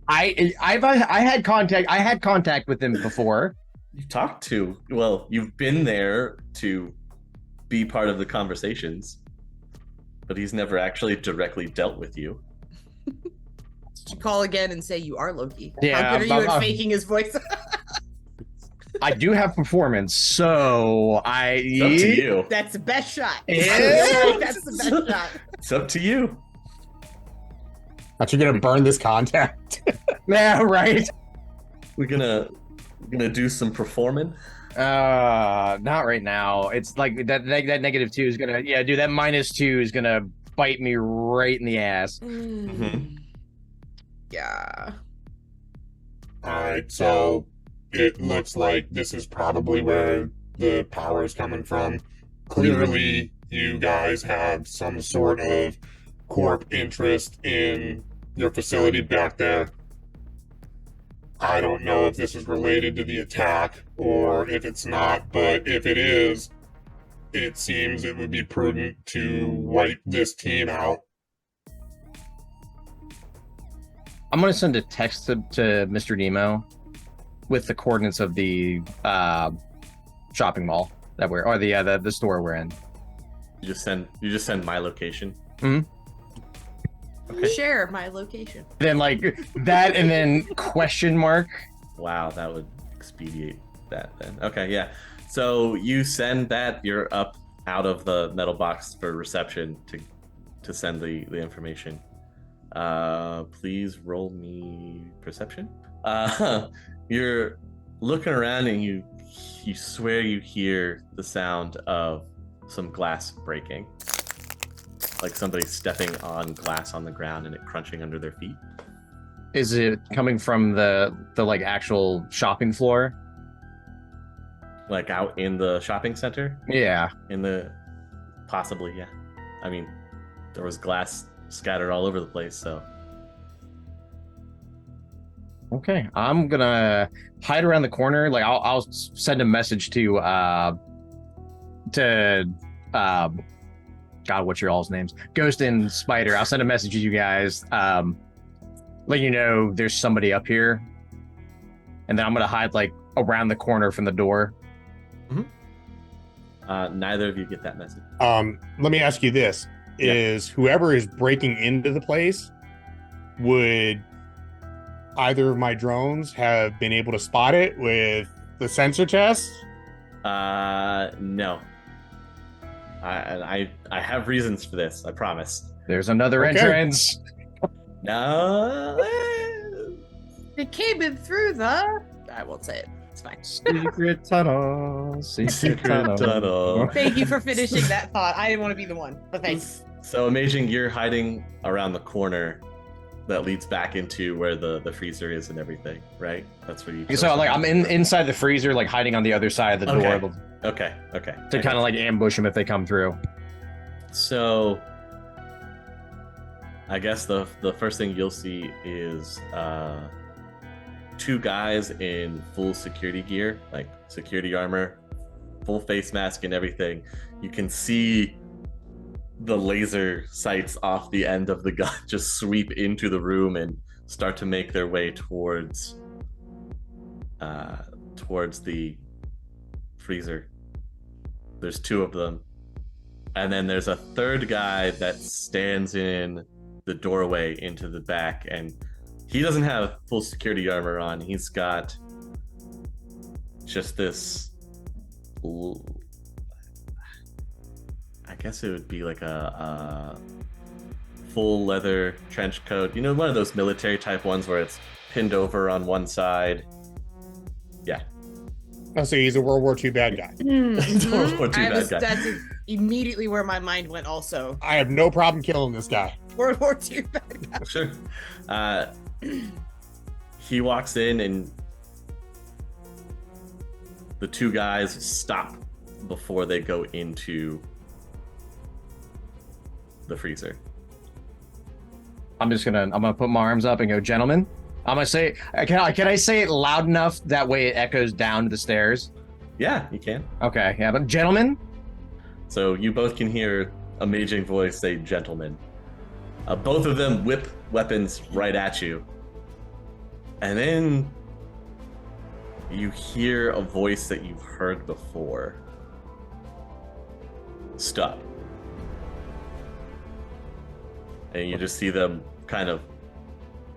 I had contact with him before. You've talked to, well, you've been there to be part of the conversations, but he's never actually directly dealt with you. You call again and say you are Loki. Yeah, How good are you at faking his voice? I do have performance, so It's up to you. That's the best shot. Yeah. That's the best shot. It's up to you. Aren't you gonna burn this contact? Yeah, right. We're gonna do some performing. Not right now. It's like that -2 is gonna, yeah, dude, that -2 is gonna bite me right in the ass. Mhm. Yeah. Alright, so it looks like this is probably where the power is coming from. Clearly, you guys have some sort of corp interest in your facility back there. I don't know if this is related to the attack or if it's not, but if it is, it seems it would be prudent to wipe this team out. I'm gonna send a text to Mr. Nemo with the coordinates of the shopping mall that we're, or the store we're in. You just send my location. Mm-hmm. Okay. Share my location. Then like that, and then question mark. Wow, that would expedite that then. Okay, yeah. So you send that, you're up out of the metal box for reception to send the information. Please roll me perception. You're looking around and you swear you hear the sound of some glass breaking. Like somebody stepping on glass on the ground and it crunching under their feet. Is it coming from the like actual shopping floor? Like out in the shopping center? Yeah. Possibly, yeah. I mean, there was glass scattered all over the place, so. Okay, I'm gonna hide around the corner. Like I'll send a message to God, what's your all's names? Ghost and Spider. I'll send a message to you guys, let you know there's somebody up here, and then I'm gonna hide like around the corner from the door. Neither of you get that message. Let me ask you this: Yeah. Is whoever is breaking into the place, would either of my drones have been able to spot it with the sensor test? No. I have reasons for this, I promise. There's another Okay. entrance. No. It came in through the. I won't say it. It's fine. Secret tunnel. Secret tunnel. Thank you for finishing that thought. I didn't want to be the one, but thanks. So Amaging, you're hiding around the corner that leads back into where the freezer is and everything, right? That's where you. So like I'm inside the freezer, like hiding on the other side of the Okay. door Okay. to kind of like ambush them if they come through. So, I guess the first thing you'll see is two guys in full security gear, like security armor, full face mask and everything. You can see the laser sights off the end of the gun just sweep into the room and start to make their way towards the freezer. There's 2 of them. And then there's a third guy that stands in the doorway into the back, and he doesn't have full security armor on. He's got just this, I guess it would be like a full leather trench coat. You know, one of those military type ones where it's pinned over on one side. Yeah. Oh, so he's a World War II bad guy. World War II bad guy. That's immediately where my mind went also. I have no problem killing this guy. World War II bad guy. Sure. He walks in and the 2 guys stop before they go into the freezer. I'm gonna put my arms up and go, gentlemen. I'm gonna say, can I say it loud enough that way it echoes down to the stairs? Yeah, you can. Okay, yeah, but gentlemen. So you both can hear Amaging voice say gentlemen. Both of them whip weapons right at you. And then you hear a voice that you've heard before. Stop. And you just see them kind of,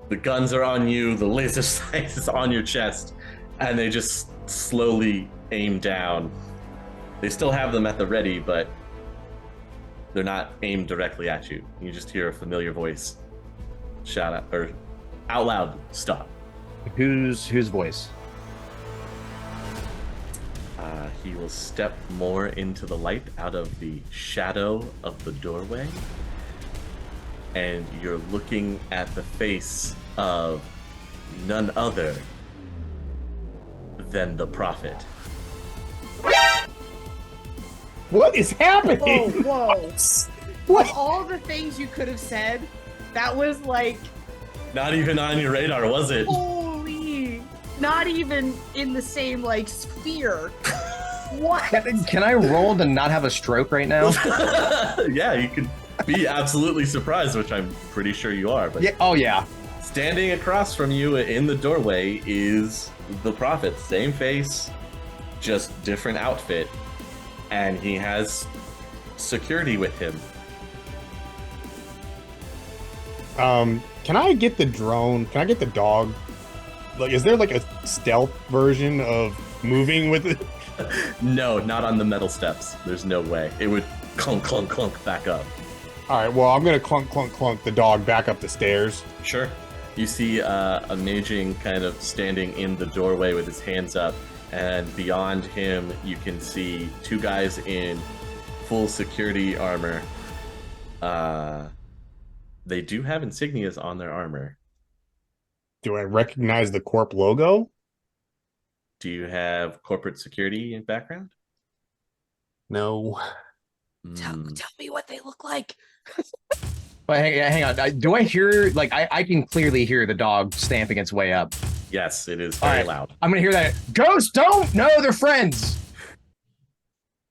the guns are on you, the laser sight is on your chest, and they just slowly aim down. They still have them at the ready, but they're not aimed directly at you. You just hear a familiar voice shout out, or out loud, stop. Whose voice? He will step more into the light out of the shadow of the doorway, and you're looking at the face of none other than the Prophet. What is happening? Whoa. What? Of all the things you could have said, that was like, Not even on your radar, was it? holy, not even in the same like sphere. What? Can I roll to not have a stroke right now? Yeah, you could be absolutely surprised, which I'm pretty sure you are. But Yeah. Oh yeah. standing across from you in the doorway is the Prophet. Same face, just different outfit. And he has security with him. Can I get the drone? Can I get the dog? Like, is there like a stealth version of moving with it? No, not on the metal steps. There's no way. It would clunk, clunk, clunk back up. All right, well, I'm gonna clunk, clunk, clunk the dog back up the stairs. Sure. You see Amaging kind of standing in the doorway with his hands up, and beyond him, you can see 2 guys in full security armor. They do have insignias on their armor. Do I recognize the Corp logo? Do you have corporate security in background? No. Tell me what they look like. But hang on. Do I hear, like, I can clearly hear the dog stamping its way up. Yes, it is All very right. loud. I'm gonna hear that. Ghost, don't! No, they're friends.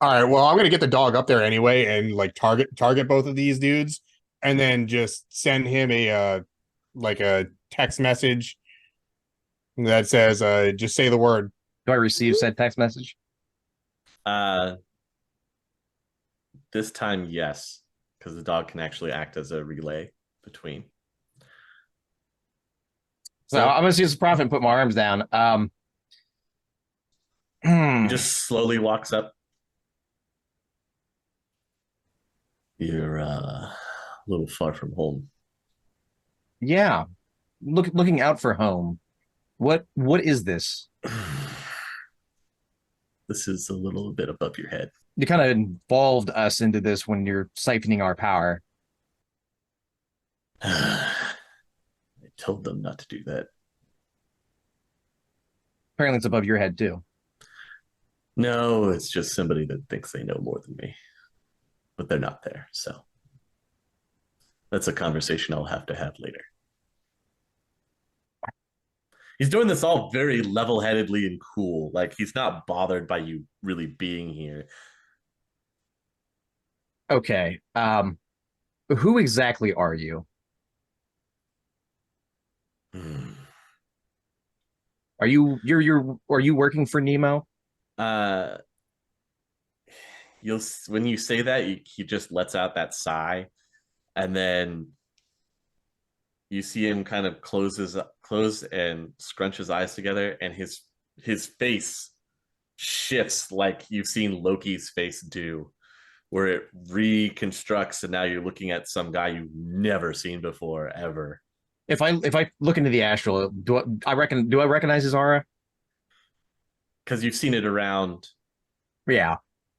All right, well, I'm gonna get the dog up there anyway and like target both of these dudes, and then just send him a like a text message that says just say the word. Do I receive said text message? This time, yes, because the dog can actually act as a relay between. So I'm gonna see this Prophet and put my arms down. He just slowly walks up. You're a little far from home. Yeah. Looking out for home. What is this? This is a little bit above your head. You kind of involved us into this when you're siphoning our power. I told them not to do that. Apparently it's above your head too. No, it's just somebody that thinks they know more than me. But they're not there, so that's a conversation I'll have to have later. He's doing this all very level-headedly and cool. Like, he's not bothered by you really being here. Okay. Who exactly are you? Are you working for Nemo? when you say that, he just lets out that sigh, and then you see him kind of close and scrunch his eyes together, and his face shifts like you've seen Loki's face do, where it reconstructs, and now you're looking at some guy you've never seen before ever. If I look into the astral, do I recognize his aura? Because you've seen it around Yeah.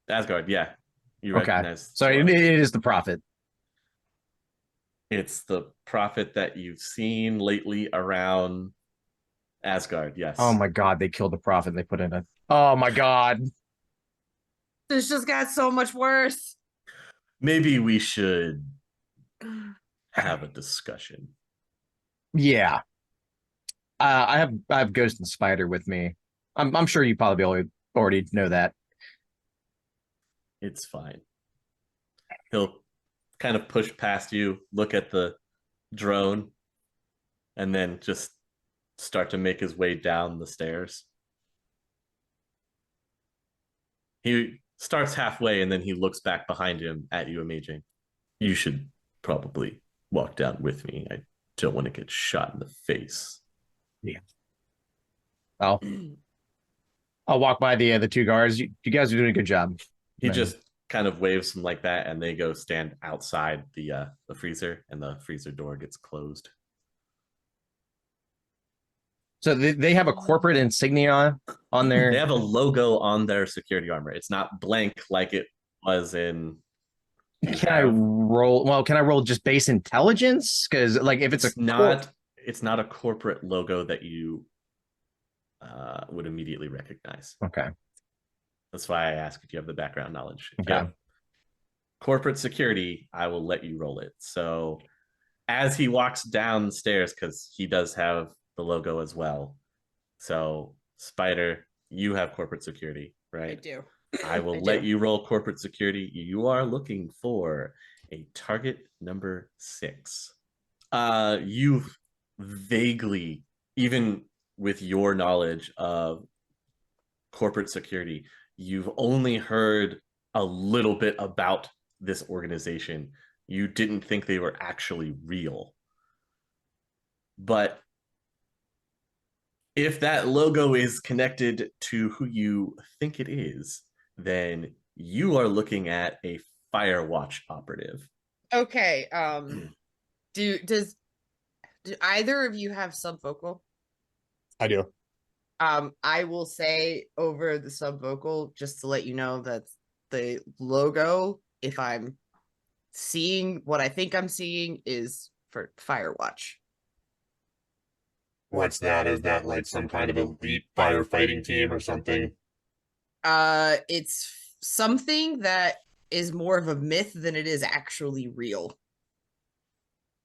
Asgard. Yeah, you Okay. recognize. So it is the prophet. It's the prophet that you've seen lately around Asgard. Yes. Oh my god, they killed the prophet and they put in a. Oh my god. This just got so much worse. Maybe we should have a discussion. Yeah. I have Ghost and Spider with me. I'm sure you probably already know that. It's fine. He'll kind of push past you, look at the drone, and then just start to make his way down the stairs. He starts halfway, and then he looks back behind him at you, Amaging. You should probably walk down with me. I don't want to get shot in the face. Yeah. I'll walk by the two guards. You guys are doing a good job. He just kind of waves them like that, and they go stand outside the freezer, and the freezer door gets closed. So they have a corporate insignia on their. They have a logo on their security armor. It's not blank like it was in. Can I roll? Well, can I roll just base intelligence? Because like if it's not a corporate logo that you would immediately recognize. Okay. That's why I ask if you have the background knowledge. If Okay. you have corporate security, I will let you roll it. So as he walks down the stairs, because he does have the logo as well. So Spider, you have corporate security, right? I do. I will let you roll corporate security. You are looking for a target number 6. You vaguely, even with your knowledge of corporate security, you've only heard a little bit about this organization. You didn't think they were actually real. But if that logo is connected to who you think it is, then you are looking at a Firewatch operative. Okay. Do either of you have subvocal? I do. I will say over the subvocal, just to let you know that the logo, if I'm seeing what I think I'm seeing, is for Firewatch. What's that? Is that like some kind of elite firefighting team or something? It's something that is more of a myth than it is actually real.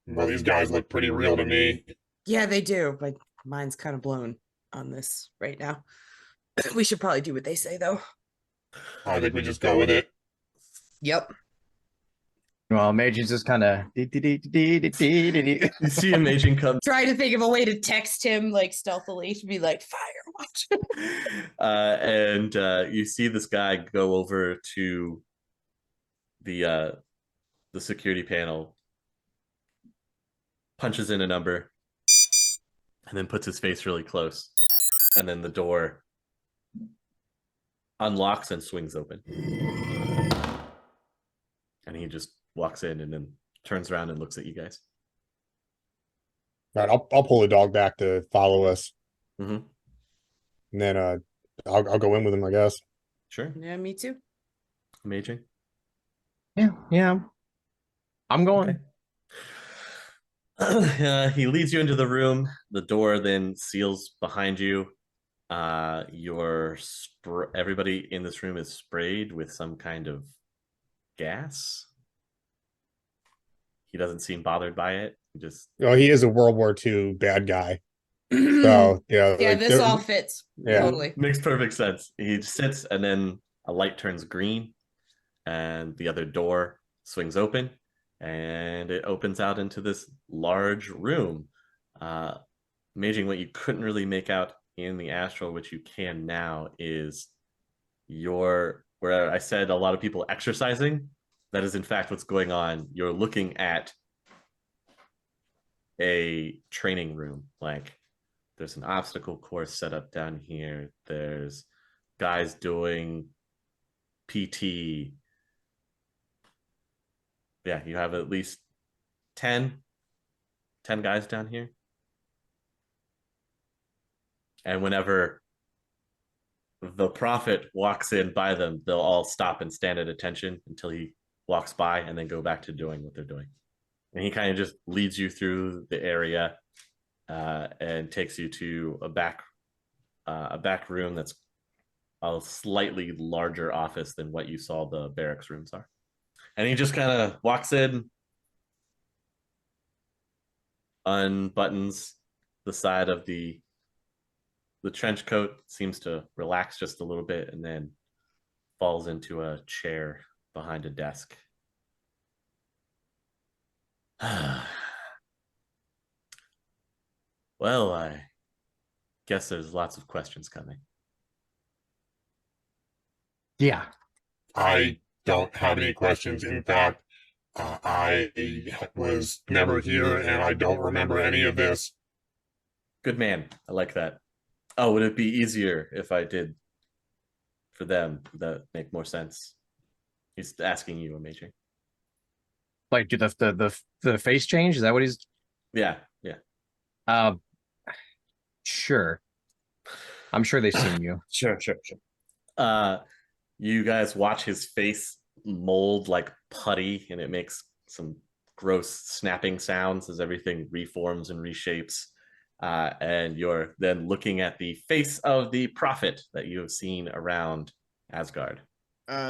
Well, these guys look pretty real to me. Yeah, they do. My mind's kind of blown on this right now. We should probably do what they say, though. I think we just go with it. Yep. Well, Mage's just kind of. You see Amaging come. Try to think of a way to text him like stealthily to be like Firewatch. And you see this guy go over to the security panel, punches in a number, and then puts his face really close, and then the door unlocks and swings open, and he just walks in and then turns around and looks at you guys. All right, I'll pull the dog back to follow us, Mm-hmm. and then I'll go in with him, I guess. Sure. Yeah, me too. Amazing. Yeah. I'm going. Okay. He leads you into the room. The door then seals behind you. Everybody in this room is sprayed with some kind of gas. He doesn't seem bothered by it. He is a World War II bad guy. So yeah, Yeah, like, this all fits. Yeah. Totally. Makes perfect sense. He sits, and then a light turns green, and the other door swings open, and it opens out into this large room. Amazing, what you couldn't really make out in the astral, which you can now, is your where I said a lot of people exercising, that is in fact what's going on. You're looking at a training room. Like there's an obstacle course set up down here. There's guys doing PT. Yeah, you have at least 10 guys down here. And whenever the prophet walks in by them, they'll all stop and stand at attention until he walks by and then go back to doing what they're doing. And he kind of just leads you through the area and takes you to a back room that's a slightly larger office than what you saw the barracks rooms are. And he just kind of walks in, unbuttons the side of the trench coat, seems to relax just a little bit, and then falls into a chair behind a desk. Well, I guess there's lots of questions coming. Yeah. I don't have any questions. In fact, I was never here and I don't remember any of this. Good man. I like that. Oh, would it be easier if I did for them? Would that make more sense? He's asking you, Amaging. Like, do the face change? Is that what he's? Yeah. Sure. I'm sure they've seen you. Sure. You guys watch his face mold like putty, and it makes some gross snapping sounds as everything reforms and reshapes. And you're then looking at the face of the prophet that you have seen around Asgard.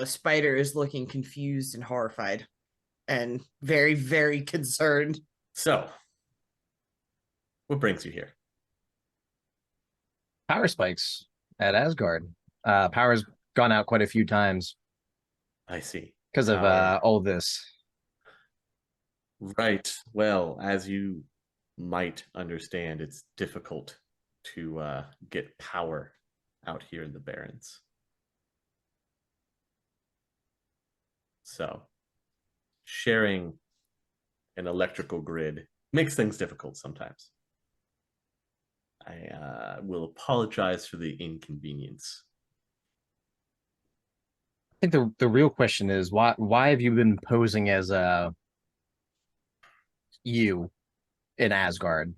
Spider is looking confused and horrified and very, very concerned. So, what brings you here? Power spikes at Asgard. Power's gone out quite a few times I see. because of all this. Right. Well, as you might understand, it's difficult to get power out here in the Barrens. So, sharing an electrical grid makes things difficult sometimes. I will apologize for the inconvenience. I think the real question is why have you been posing as you in Asgard?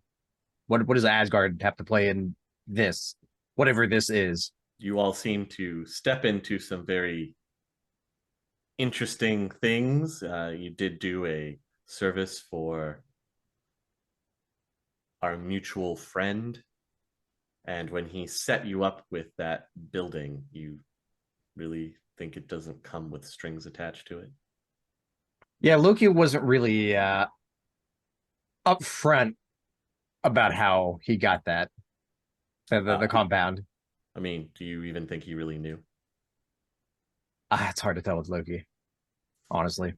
What does Asgard have to play in this, whatever this is? You all seem to step into some very interesting things. You did do a service for our mutual friend, and when he set you up with that building, you really think it doesn't come with strings attached to it? Yeah, Loki wasn't really upfront about how he got that, the compound. I mean, do you even think he really knew? It's hard to tell with Loki, honestly.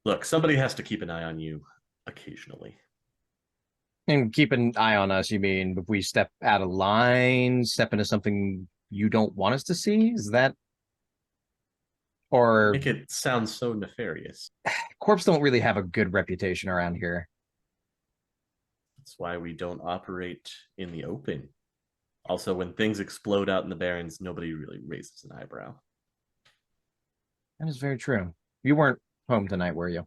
Look, somebody has to keep an eye on you occasionally. And keep an eye on us, you mean if we step out of line, step into something you don't want us to see? Is that? Or Make it sound so nefarious. Corps don't really have a good reputation around here. That's why we don't operate in the open. Also, when things explode out in the Barrens, nobody really raises an eyebrow. That is very true. You weren't home tonight, were you?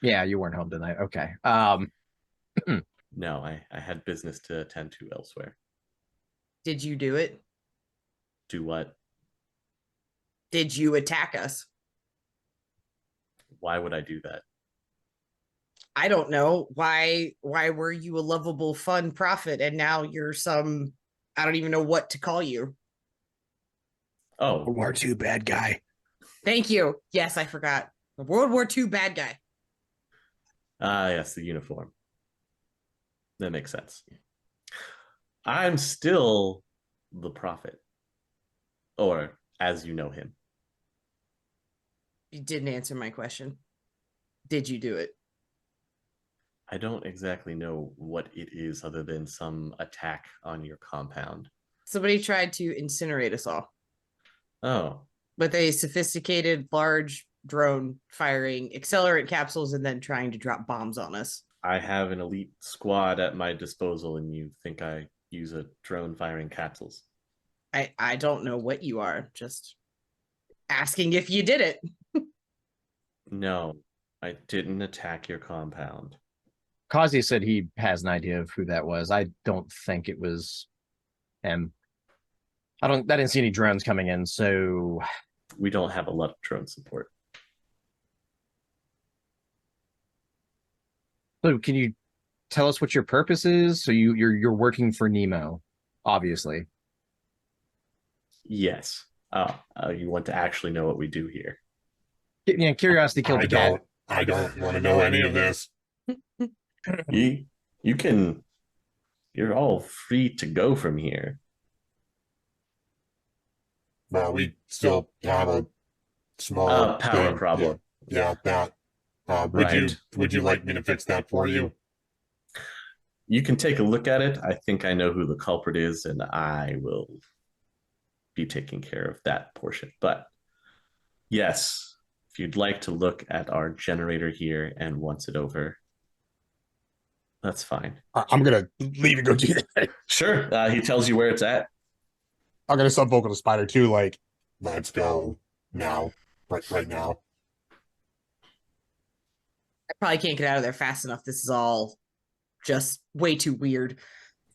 Yeah, you weren't home tonight. Okay. No, I had business to attend to elsewhere. Did you do it? Do what? Did you attack us? Why would I do that? I don't know. Why were you a lovable, fun prophet and now you're some, I don't even know what to call you. Oh, World War II bad guy. Thank you. Yes, I forgot. The World War II bad guy. yes, the uniform. That makes sense. I'm still the prophet. Or as you know him. You didn't answer my question. Did you do it? I don't exactly know what it is other than some attack on your compound. Somebody tried to incinerate us all. Oh, with a sophisticated, large drone firing accelerant capsules and then trying to drop bombs on us. I have an elite squad at my disposal, and you think I use a drone firing capsules? I don't know what you are, just asking if you did it. No, I didn't attack your compound. Kazi said he has an idea of who that was. I don't think it was him. I didn't see any drones coming in, so We don't have a lot of drone support. so can you tell us what your purpose is? So you're working for Nemo, obviously. Yes. Oh, you want to actually know what we do here? Yeah, curiosity killed the cat. I don't want to know any of this. You can. You're all free to go from here. Well, we still have a small Power thing. problem. Yeah, that. Right. Would you like me to fix that for you? You can take a look at it. I think I know who the culprit is, and I will be taking care of that portion. But yes, if you'd like to look at our generator here and once it over, that's fine. I'm gonna leave and go do that. Sure. He tells you where it's at. I'm gonna sub vocal to Spider too. Like, Let's go now. Right now. I probably can't get out of there fast enough. This is all just way too weird.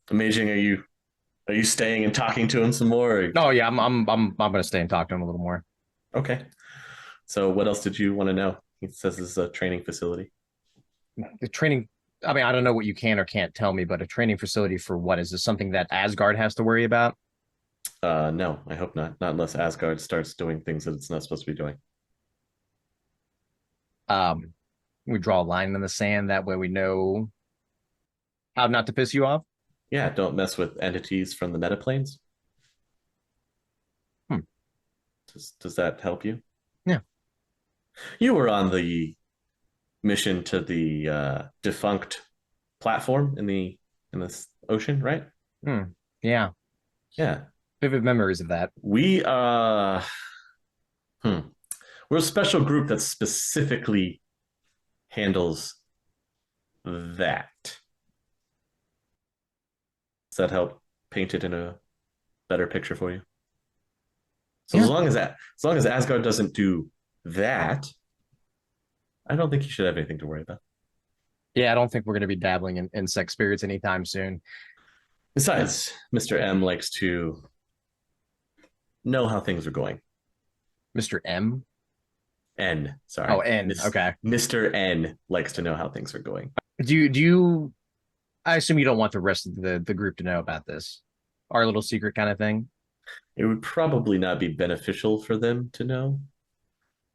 Amaging, are you staying and talking to him some more? Or... Oh yeah, I'm gonna stay and talk to him a little more. Okay. So what else did you want to know? He says this is a training facility. The training. I mean, I don't know what you can or can't tell me, but a training facility for what? Is this something that Asgard has to worry about? No, I hope not. Not unless Asgard starts doing things that it's not supposed to be doing. We draw a line in the sand. That way we know how not to piss you off. Yeah, don't mess with entities from the metaplanes. Does that help you? Yeah. You were on the mission to the defunct platform in this ocean, right? Yeah. Yeah. Vivid memories of that. We're a special group that specifically handles that. Does that help paint it in a better picture for you? So Yeah. as long as Asgard doesn't do that, I don't think you should have anything to worry about. Yeah, I don't think we're going to be dabbling in insect spirits anytime soon. Besides, Mr. M likes to know how things are going. Mr. M? N, sorry. Oh, N. Okay. Mr. N likes to know how things are going. Do you I assume you don't want the rest of the group to know about this. Our little secret kind of thing. It would probably not be beneficial for them to know.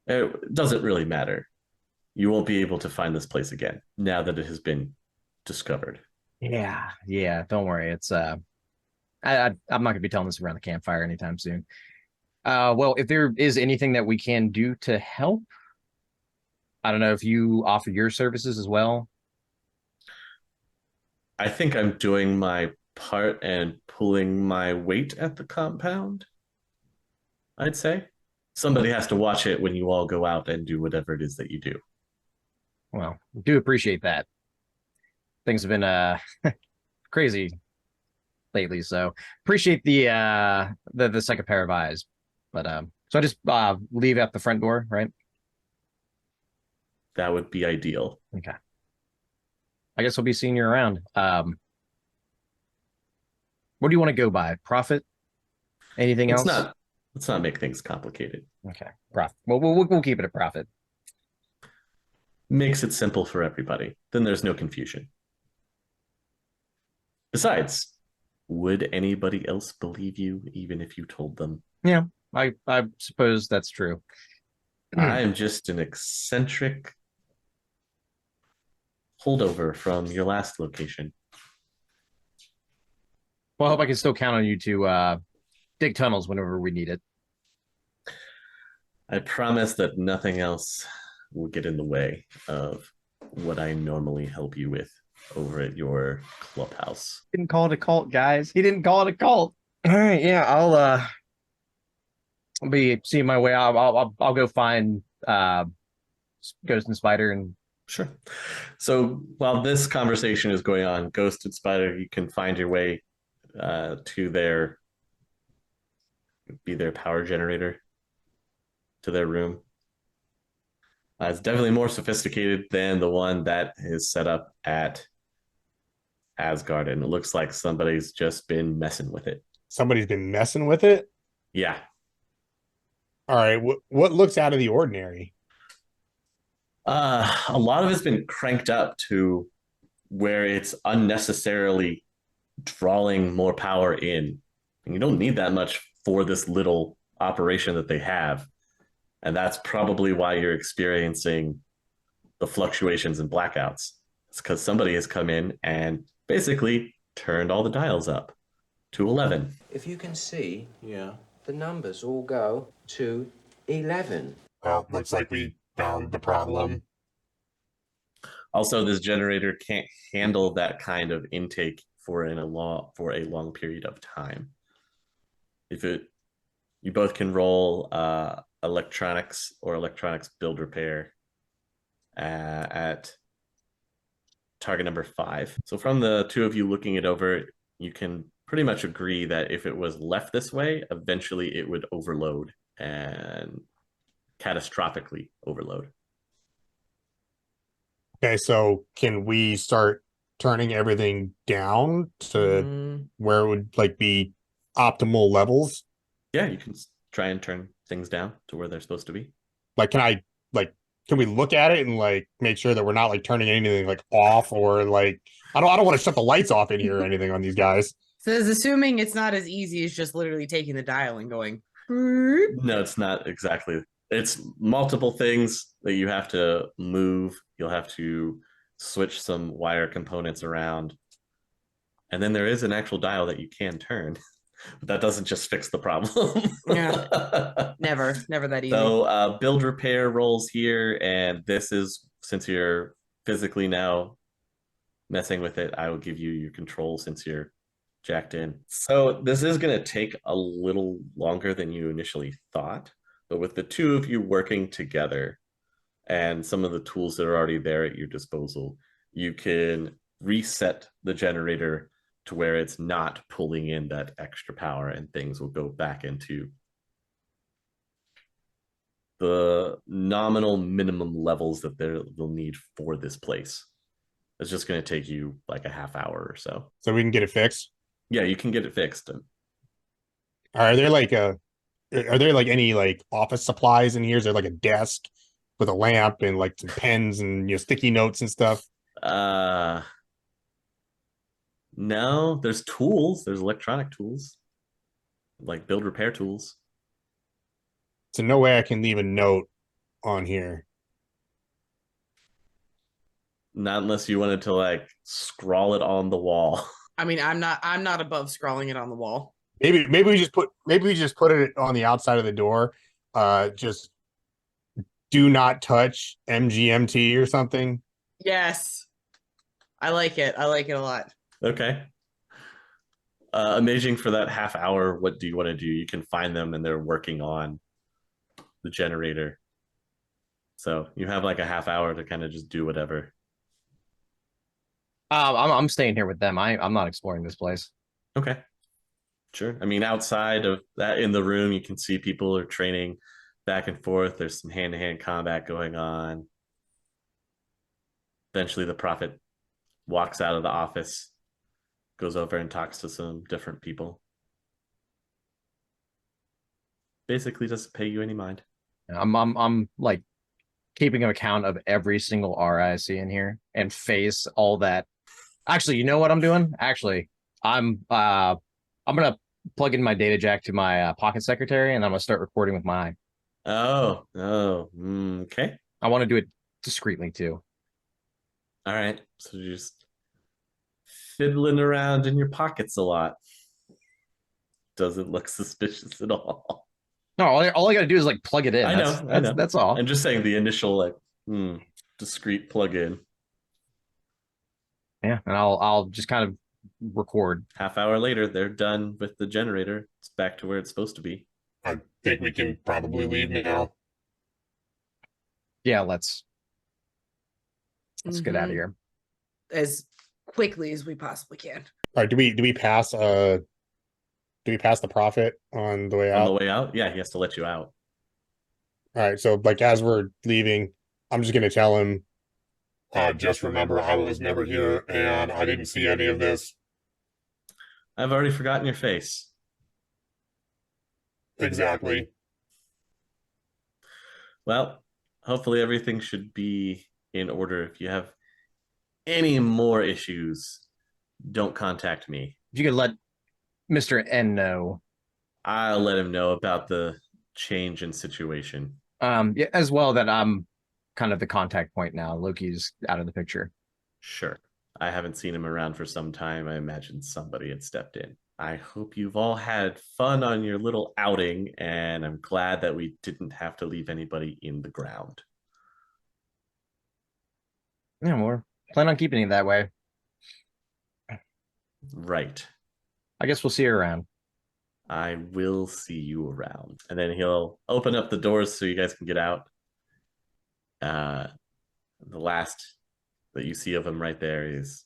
It doesn't really matter. You won't be able to find this place again now that it has been discovered. Yeah. Don't worry. It's I'm not gonna be telling this around the campfire anytime soon. Well, if there is anything that we can do to help, I don't know if you offer your services as well. I think I'm doing my part and pulling my weight at the compound. I'd say somebody has to watch it when you all go out and do whatever it is that you do. Well, do appreciate that. Things have been crazy lately, so appreciate the second pair of eyes. But so I just leave out the front door, right? That would be ideal. Okay. I guess we'll be seeing you around. What do you want to go by? Profit? Anything else? Let's not make things complicated. Okay. Profit. Well, we'll keep it a profit. Makes it simple for everybody. Then there's no confusion. Besides, would anybody else believe you even if you told them? Yeah, I suppose that's true. I'm just an eccentric holdover from your last location. Well, I hope I can still count on you to dig tunnels whenever we need it. I promise that nothing else will get in the way of what I normally help you with over at your clubhouse. Didn't call it a cult, guys. He didn't call it a cult. All right, yeah, I'll be seeing my way. I'll go find Ghost and Spider and Sure. So while this conversation is going on, Ghost and Spider, you can find your way to their power generator, to their room. It's definitely more sophisticated than the one that is set up at Asgard, and it looks like somebody's just been messing with it. Somebody's been messing with it. Yeah. All right. What looks out of the ordinary? A lot of it's been cranked up to where it's unnecessarily drawing more power in. And you don't need that much for this little operation that they have. And that's probably why you're experiencing the fluctuations and blackouts. It's because somebody has come in and basically turned all the dials up to 11. If you can see, the numbers all go to 11. Well, looks like we found the problem. Also, this generator can't handle that kind of intake for a long period of time. You both can roll electronics or electronics build repair at target number 5. So from the two of you looking it over, you can pretty much agree that if it was left this way, eventually it would overload and catastrophically overload. Okay, so can we start turning everything down to where it would like be optimal levels? Yeah, you can try and turn things down to where they're supposed to be. Like, can we look at it and like make sure that we're not like turning anything like off, or like I don't want to shut the lights off in here or anything on these guys. So it's assuming it's not as easy as just literally taking the dial and going. No, it's not exactly. It's multiple things that you have to move. You'll have to switch some wire components around. And then there is an actual dial that you can turn. But that doesn't just fix the problem. Yeah. Never that easy. So build repair rolls here, and this is, since you're physically now messing with it, I will give you your control since you're jacked in. So this is going to take a little longer than you initially thought, but with the two of you working together and some of the tools that are already there at your disposal, you can reset the generator to where it's not pulling in that extra power, and things will go back into the nominal minimum levels that they'll need for this place. It's just going to take you like a half hour or so. So we can get it fixed. Yeah, you can get it fixed. Are there like any like office supplies in here? Is there like a desk with a lamp and like some pens and sticky notes and stuff? No, there's tools. There's electronic tools, like build repair tools. So no way I can leave a note on here. Not unless you wanted to like scrawl it on the wall. I mean, I'm not above scrawling it on the wall. Maybe we just put it on the outside of the door. Just do not touch MGMT or something. Yes. I like it. I like it a lot. Okay. Amazing. For that half hour, what do you want to do? You can find them and they're working on the generator. So you have like a half hour to kind of just do whatever. I'm staying here with them. I'm not exploring this place. Okay. Sure. I mean, outside of that, in the room, you can see people are training back and forth. There's some hand-to-hand combat going on. Eventually, the prophet walks out of the office, goes over and talks to some different people. Basically, doesn't pay you any mind. I'm like keeping an account of every single RI I see in here and face all that. Actually, you know what I'm doing? Actually, I'm gonna plug in my data jack to my pocket secretary, and I'm gonna start recording with my eye. Okay. I want to do it discreetly too. All right. So you're just fiddling around in your pockets a lot. Doesn't look suspicious at all. No, all I gotta do is like plug it in. I know. That's all. I'm just saying the initial like discrete plug-in. Yeah, and I'll just kind of record. Half hour later, they're done with the generator. It's back to where it's supposed to be. I think we can probably leave now. Yeah, let's get out of Mhm. here. As quickly as we possibly can. All right, do we pass the prophet on the way On out? the way out, yeah, he has to let you out. All right, so like as we're leaving, I'm just gonna tell him. Just remember, I was never here, and I didn't see any of this. I've already forgotten your face. Exactly. Well, hopefully everything should be in order. If you have any more issues, don't contact me. If you could let Mr. N know. I'll let him know about the change in situation. Yeah, as well that I'm kind of the contact point now. Loki's out of the picture. Sure. I haven't seen him around for some time. I imagine somebody had stepped in. I hope you've all had fun on your little outing, and I'm glad that we didn't have to leave anybody in the ground. Yeah, we're plan on keeping it that way. Right. I guess we'll see you around. I will see you around. And then he'll open up the doors so you guys can get out. The last that you see of him right there is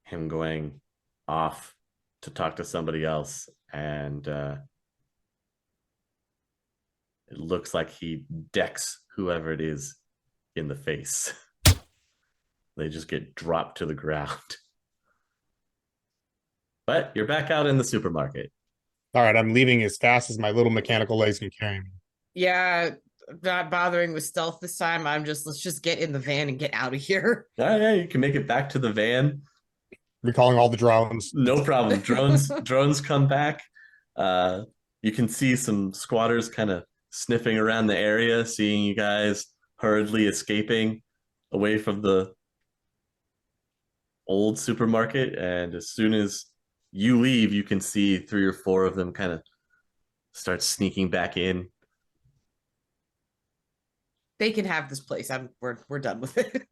him going off to talk to somebody else, and it looks like he decks whoever it is in the face. They just get dropped to the ground. But you're back out in the supermarket. All right, I'm leaving as fast as my little mechanical legs can carry me. Yeah, not bothering with stealth this time. Let's just get in the van and get out of here. Yeah, you can make it back to the van. Recalling all the drones. No problem. Drones come back. You can see some squatters kind of sniffing around the area, seeing you guys hurriedly escaping away from the old supermarket. And as soon as you leave, you can see 3 or 4 of them kind of start sneaking back in. They can have this place. We're done with it.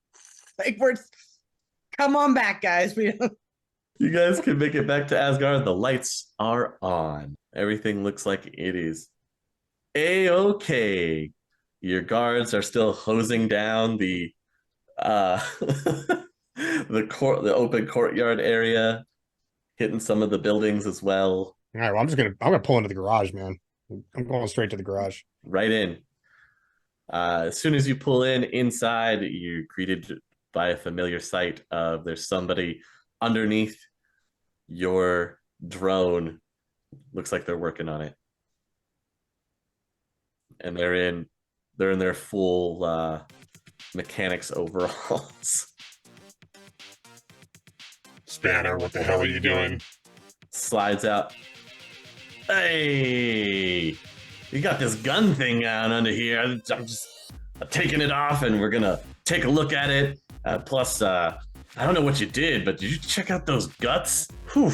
Come on back, guys. You guys can make it back to Asgard. The lights are on. Everything looks like it is A-okay. Your guards are still hosing down the the open courtyard area, hitting some of the buildings as well. All right, well, I'm gonna pull into the garage, man. I'm going straight to the garage. Right in. As soon as you pull in inside, you're greeted by a familiar sight of there's somebody underneath your drone. Looks like they're working on it. And they're in their full mechanics overalls. Spanner, what the hell are you doing? Slides out. Hey, you got this gun thing on under here. I'm just taking it off, and we're gonna take a look at it. Plus, I don't know what you did, but did you check out those guts? Whew.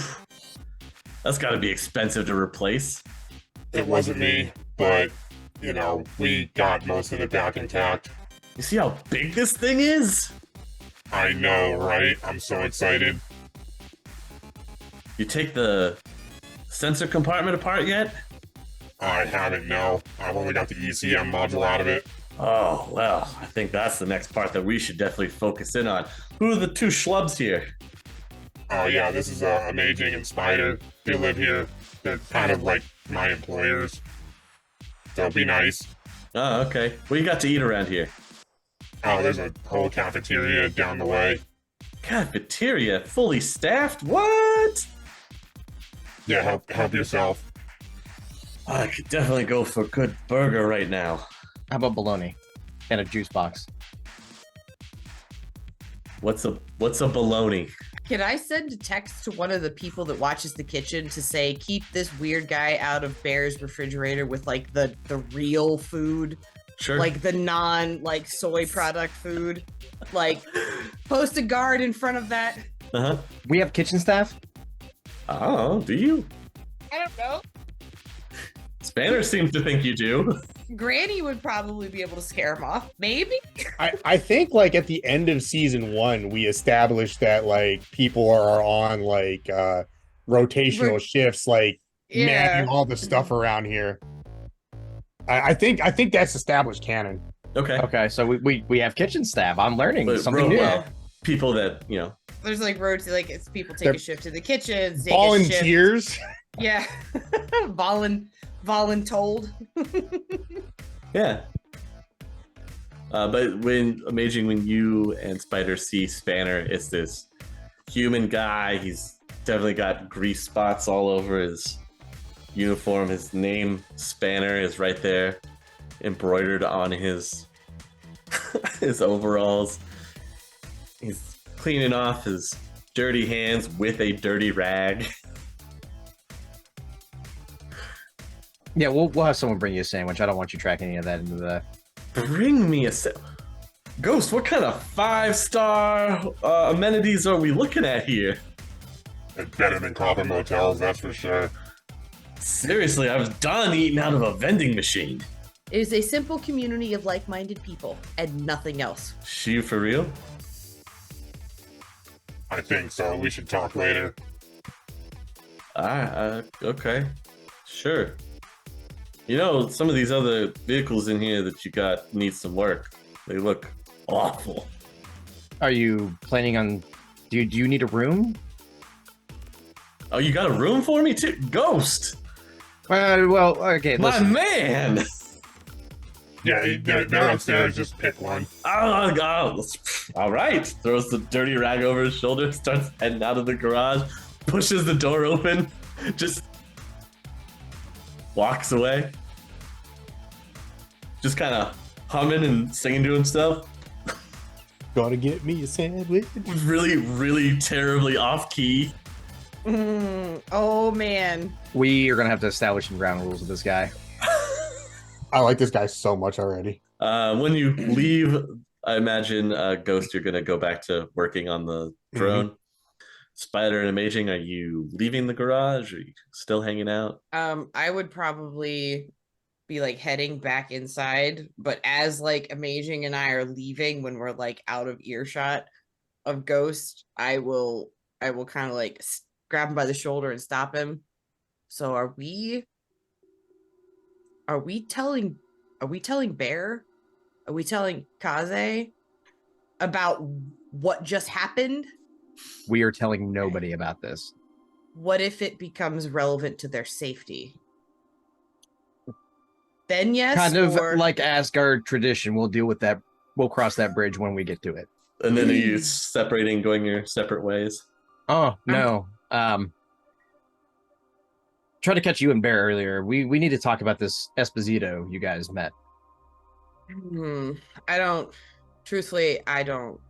That's got to be expensive to replace. It wasn't me, but, you know, we got most of it back intact. You see how big this thing is? I know, right? I'm so excited. You take the sensor compartment apart yet? I haven't, no. I've only got the ECM module out of it. Oh, well, I think that's the next part that we should definitely focus in on. Who are the 2 schlubs here? Oh yeah, this is Amaging and Spider. They live here. They're kind of like my employers. So be nice. Oh, okay. What you got to eat around here? Oh, there's a whole cafeteria down the way. Cafeteria? Fully staffed? What? Yeah, help yourself. I could definitely go for a good burger right now. How about bologna and a juice box? What's a bologna? Can I send a text to one of the people that watches the kitchen to say, keep this weird guy out of Bear's refrigerator with like the real food? Sure. Like the non like soy product food? Like post a guard in front of that. Uh-huh. We have kitchen staff? Oh, do you? I don't know. Spanner seems to think you do. Granny would probably be able to scare him off. Maybe. I think like at the end of season 1, we established that like people are on like rotational shifts, like manning all the stuff around here. I think that's established canon. Okay. Okay, so we have kitchen staff. I'm learning But something new. Yeah. people that There's like roads, like it's people take They're a shift to the kitchen. Take a shift. Volunteers. Yeah. Voluntold. yeah. But when Amaging, when you and Spider see Spanner, it's this human guy. He's definitely got grease spots all over his uniform. His name, Spanner, is right there, embroidered on his his overalls. He's cleaning off his dirty hands with a dirty rag. Yeah, we'll have someone bring you a sandwich. I don't want you tracking any of that into the. Bring me a Ghost. What kind of 5-star amenities are we looking at here? It's better than Copper Motels, that's for sure. Seriously, I was done eating out of a vending machine. It is a simple community of like-minded people and nothing else. She for real? I think so. We should talk later. Okay. Sure. You know, some of these other vehicles in here that you got need some work. They look awful. Are you planning on? Do you need a room? Oh, you got a room for me too? Ghost! Well, okay. My Listen. man! Yeah, they're upstairs. Just pick one. Oh, all right. Throws the dirty rag over his shoulder, starts heading out of the garage, pushes the door open, just walks away. Just kind of humming and singing to himself. Gotta get me a sandwich. Really, really terribly off key. Oh man. We are gonna have to establish some ground rules with this guy. I like this guy so much already. When you leave, I imagine, Ghost, you're going to go back to working on the drone. Spider and Amaging, are you leaving the garage? Are you still hanging out? I would probably be like heading back inside, but as like Amaging and I are leaving, when we're like out of earshot of Ghost, I will kind of like grab him by the shoulder and stop him. So are we telling Bear? Are we telling Kaze about what just happened? We are telling nobody about this. What if it becomes relevant to their safety? Then yes, Kind of or... like Asgard tradition. We'll deal with that. We'll cross that bridge when we get to it. And then are you separating, going your separate ways? Oh no. Tried to catch you and Bear earlier. We need to talk about this Esposito you guys met. Truthfully, I don't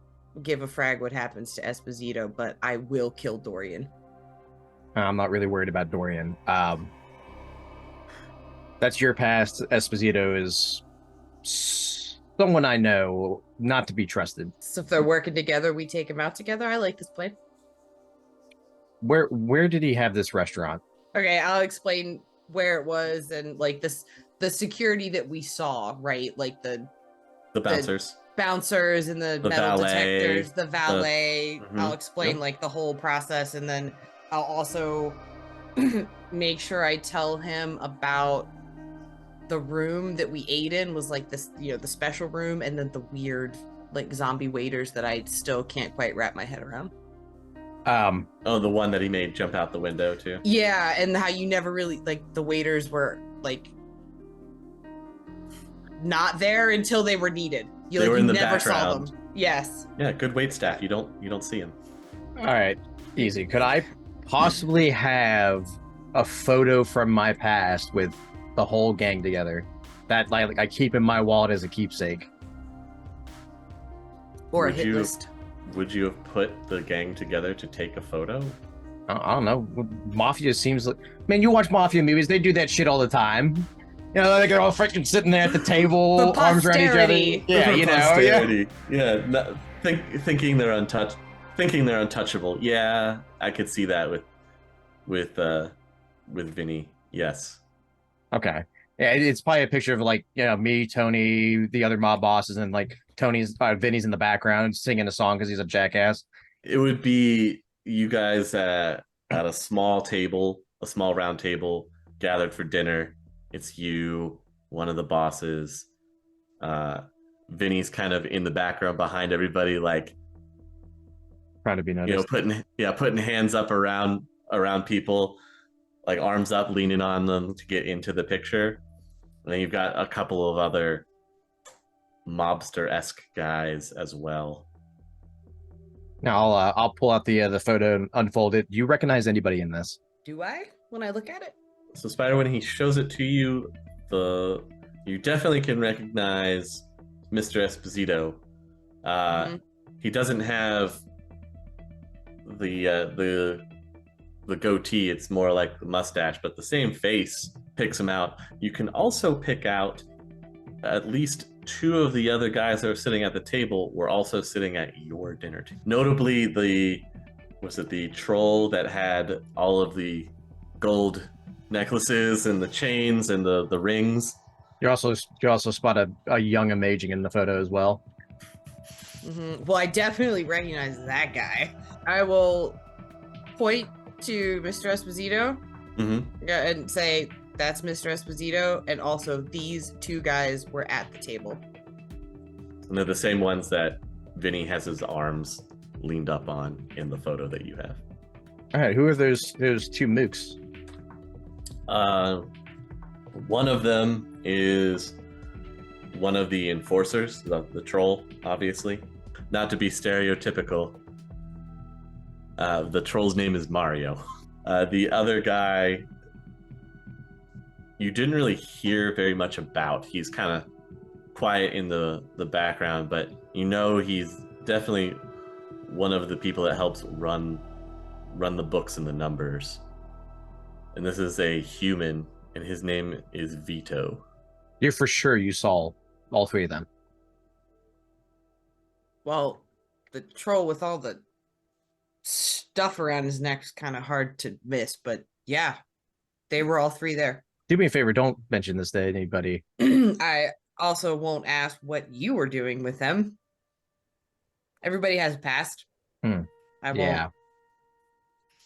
give a frag what happens to Esposito, but I will kill Dorian. I'm not really worried about Dorian. That's your past. Esposito is someone I know, not to be trusted. So if they're working together, we take him out together. I like this plan. Where did he have this restaurant? Okay, I'll explain where it was and like the security that we saw, right? Like the bouncers. Bouncers and the metal valet, detectors, the valet. I'll explain Yep. like the whole process, and then I'll also make sure I tell him about the room that we ate in was like this, the special room, and then the weird like zombie waiters that I still can't quite wrap my head around. Oh, the one that he made jump out the window too. Yeah, and how you never really like the waiters were like not there until they were needed. They were in the never saw background. them. Yes. Yeah, good wait staff. You don't see him. All right, easy. Could I possibly have a photo from my past with the whole gang together that like I keep in my wallet as a keepsake? Or a Would hit you- list. Would you have put the gang together to take a photo? I don't know. Mafia seems like, man, you watch Mafia movies, they do that shit all the time. You know, they're all freaking sitting there at the table, For arms around each other. posterity. Yeah, For you know, yeah. posterity. Yeah, thinking they're untouchable. Yeah, I could see that with Vinny. Yes. Okay. Yeah, it's probably a picture of like, me, Tony, the other mob bosses, and like Vinny's in the background singing a song because he's a jackass. It would be you guys at a small table, a small round table, gathered for dinner. It's you, one of the bosses. Vinny's kind of in the background behind everybody, like Trying to be noticed. putting hands up around people, like arms up, leaning on them to get into the picture. And then you've got a couple of other mobster-esque guys as well. Now I'll pull out the photo and unfold it. Do you recognize anybody in this? Do I when I look at it? So Spider, when he shows it to you, you definitely can recognize Mr. Esposito. He doesn't have the goatee, it's more like the mustache, but the same face picks him out. You can also pick out at least two of the other guys that are sitting at the table were also sitting at your dinner table. Notably, the troll that had all of the gold necklaces and the chains and the rings. You also spot a young Amaging in the photo as well. Well, I definitely recognize that guy. I will point to Mr. Esposito and say, that's Mr. Esposito, and also these two guys were at the table. And they're the same ones that Vinny has his arms leaned up on in the photo that you have. All right, who are those two mooks? One of them is one of the enforcers, the troll, obviously. Not to be stereotypical, the troll's name is Mario. The other guy, you didn't really hear very much about. He's kind of quiet in the background, but you know he's definitely one of the people that helps run the books and the numbers. And this is a human, and his name is Vito. You're for sure you saw all three of them. Well, the troll with all the stuff around his neck's kind of hard to miss, but yeah, they were all three there. Do me a favor, don't mention this to anybody. I also won't ask what you were doing with them. Everybody has a past. I won't. Yeah.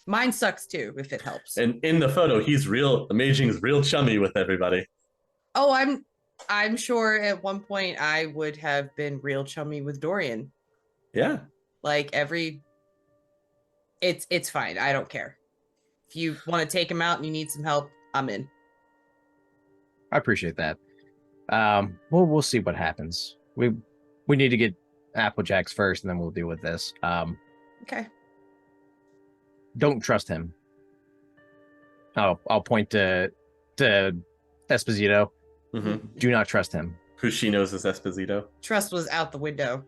Mine sucks too, if it helps. And in the photo, Amaging's real chummy with everybody. Oh, I'm sure at one point I would have been real chummy with Dorian. Yeah. Like it's fine. I don't care. If you want to take him out and you need some help, I'm in. I appreciate that. We'll see what happens. We need to get Applejacks first, and then we'll deal with this. Okay. Don't trust him. I'll point to Esposito. Do not trust him. Who she knows is Esposito. Trust was out the window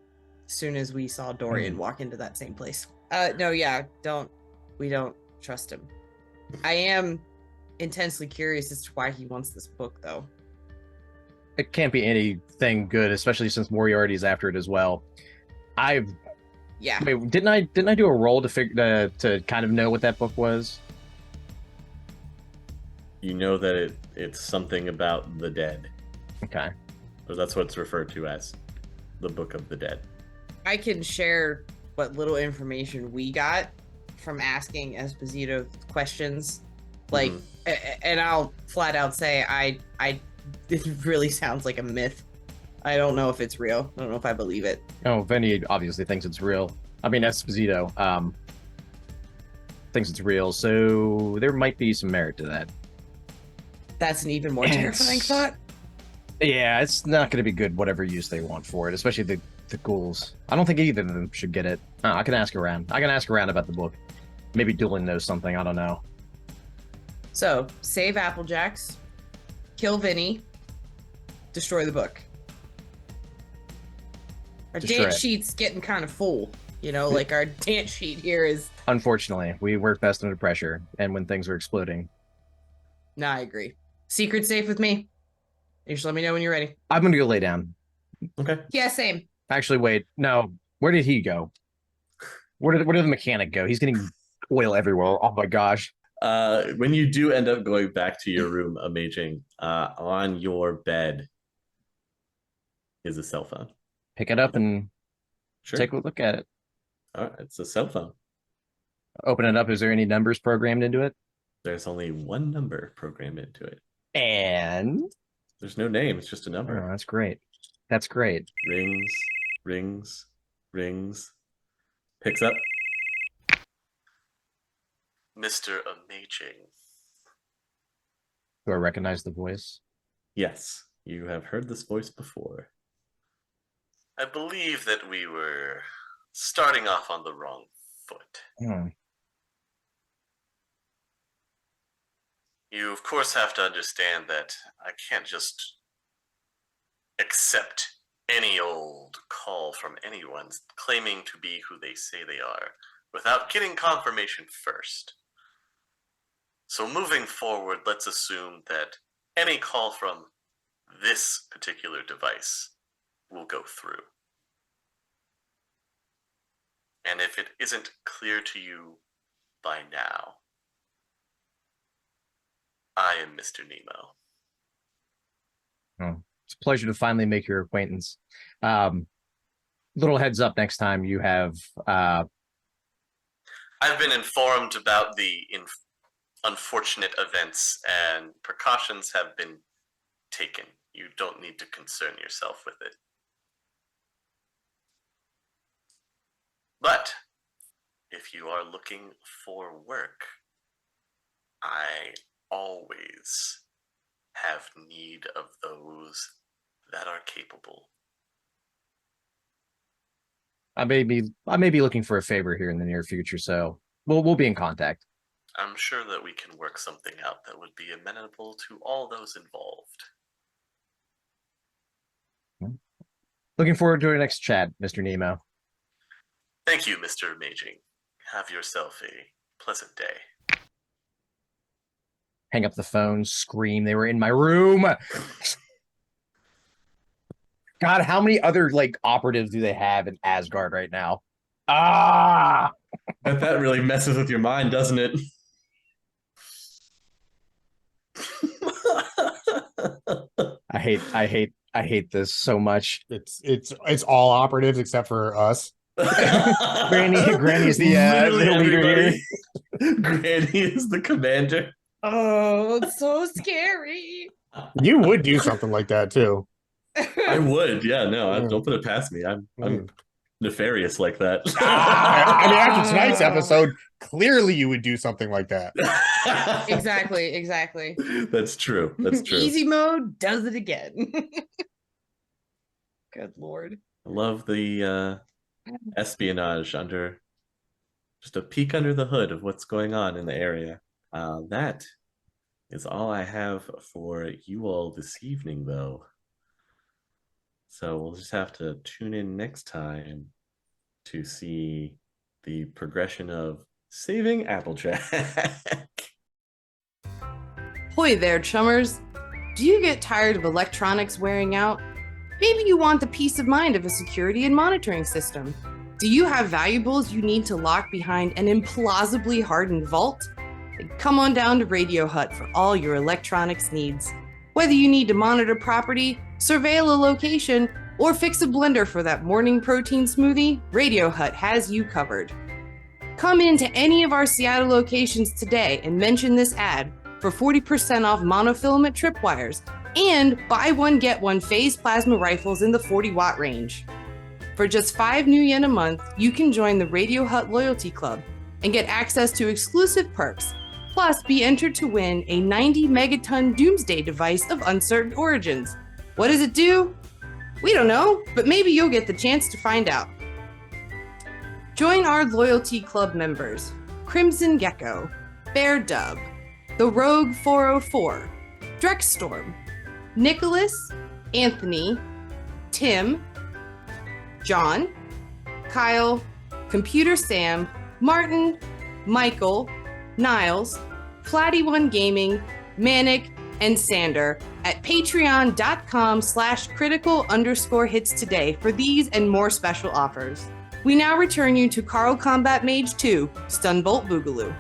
as soon as we saw Dorian walk into that same place. No, yeah, we don't trust him. I am intensely curious as to why he wants this book, though. It can't be anything good, especially since Moriarty's after it as well. Wait, didn't I do a roll to kind of know what that book was? You know that it's something about the dead. Okay. Or that's what it's referred to as, the Book of the Dead. I can share what little information we got from asking Esposito questions. Like, and I'll flat out say, it really sounds like a myth. I don't know if it's real. I don't know if I believe it. Oh, Vinny obviously thinks it's real. I mean, Esposito thinks it's real, so there might be some merit to that. That's an even more terrifying thought. Yeah, it's not going to be good, whatever use they want for it, especially the ghouls. I don't think either of them should get it. I can ask around. I can ask around about the book. Maybe Doolin knows something. I don't know. So, save Applejacks, kill Vinny, destroy the book. Our dance sheet's getting kind of full. You know, like our dance sheet here is... Unfortunately, we work best under pressure and when things are exploding. Nah, I agree. Secret safe with me. You just let me know when you're ready. I'm going to go lay down. Okay. Yeah, same. Actually, wait. No. Where did he go? Where did the mechanic go? He's getting oil everywhere. Oh my gosh. When you do end up going back to your room, Amaging, on your bed is a cell phone. Pick it up and take a look at it. All right, it's a cell phone. Open it up. Is there any numbers programmed into it? There's only one number programmed into it. And There's no name. It's just a Oh, number. that's great. That's great. Rings, rings, rings. Picks up. Mr. Amaging. Do I recognize the voice? Yes, you have heard this voice before. I believe that we were starting off on the wrong foot. Hmm. You, of course, have to understand that I can't just accept any old call from anyone claiming to be who they say they are without getting confirmation first. So moving forward, let's assume that any call from this particular device will go through. And if it isn't clear to you by now, I am Mr. Nemo. Oh, it's a pleasure to finally make your acquaintance. Little heads up next time you have... I've been informed about the unfortunate events, and precautions have been taken. You don't need to concern yourself with it. But if you are looking for work, I always have need of those that are capable. I may be looking for a favor here in the near future, so we'll be in contact. I'm sure that we can work something out that would be amenable to all those involved. Looking forward to our next chat, Mr. Nemo. Thank you, Mr. Amaging. Have yourself a pleasant day. Hang up the phone, scream, they were in my room. God, how many other like operatives do they have in Asgard right now? Ah! That really messes with your mind, doesn't it? I hate this so much. It's all operatives except for us. Granny is the leader here. Granny is the commander. Oh, it's so scary. You would do something like that too. I would, yeah. No, don't put it past me. I'm nefarious like that. I mean, after tonight's episode, clearly you would do something like that. Exactly. That's true. That's true. Easy mode does it again. Good Lord. I love the espionage under just a peek under the hood of what's going on in the area. That is all I have for you all this evening, though. So we'll just have to tune in next time to see the progression of saving Applejack. Hoy there, chummers. Do you get tired of electronics wearing out? Maybe you want the peace of mind of a security and monitoring system. Do you have valuables you need to lock behind an implausibly hardened vault? Then come on down to Radio Hut for all your electronics needs. Whether you need to monitor property, surveil a location, or fix a blender for that morning protein smoothie, Radio Hut has you covered. Come into any of our Seattle locations today and mention this ad for 40% off monofilament tripwires and buy one get one phase plasma rifles in the 40-watt range. For just 5 new yen a month, you can join the Radio Hut Loyalty Club and get access to exclusive perks, plus be entered to win a 90 megaton doomsday device of uncertain origins. What does it do? We don't know, but maybe you'll get the chance to find out. Join our Loyalty Club members: Crimson Gecko, Bear Dub, The Rogue 404, Drekstorm, Nicholas, Anthony, Tim, John, Kyle, Computer Sam, Martin, Michael, Niles, Flatty1 Gaming, Manic, and Sander at patreon.com/critical_hits today for these and more special offers. We now return you to Carl Combat Mage 2, Stunbolt Boogaloo.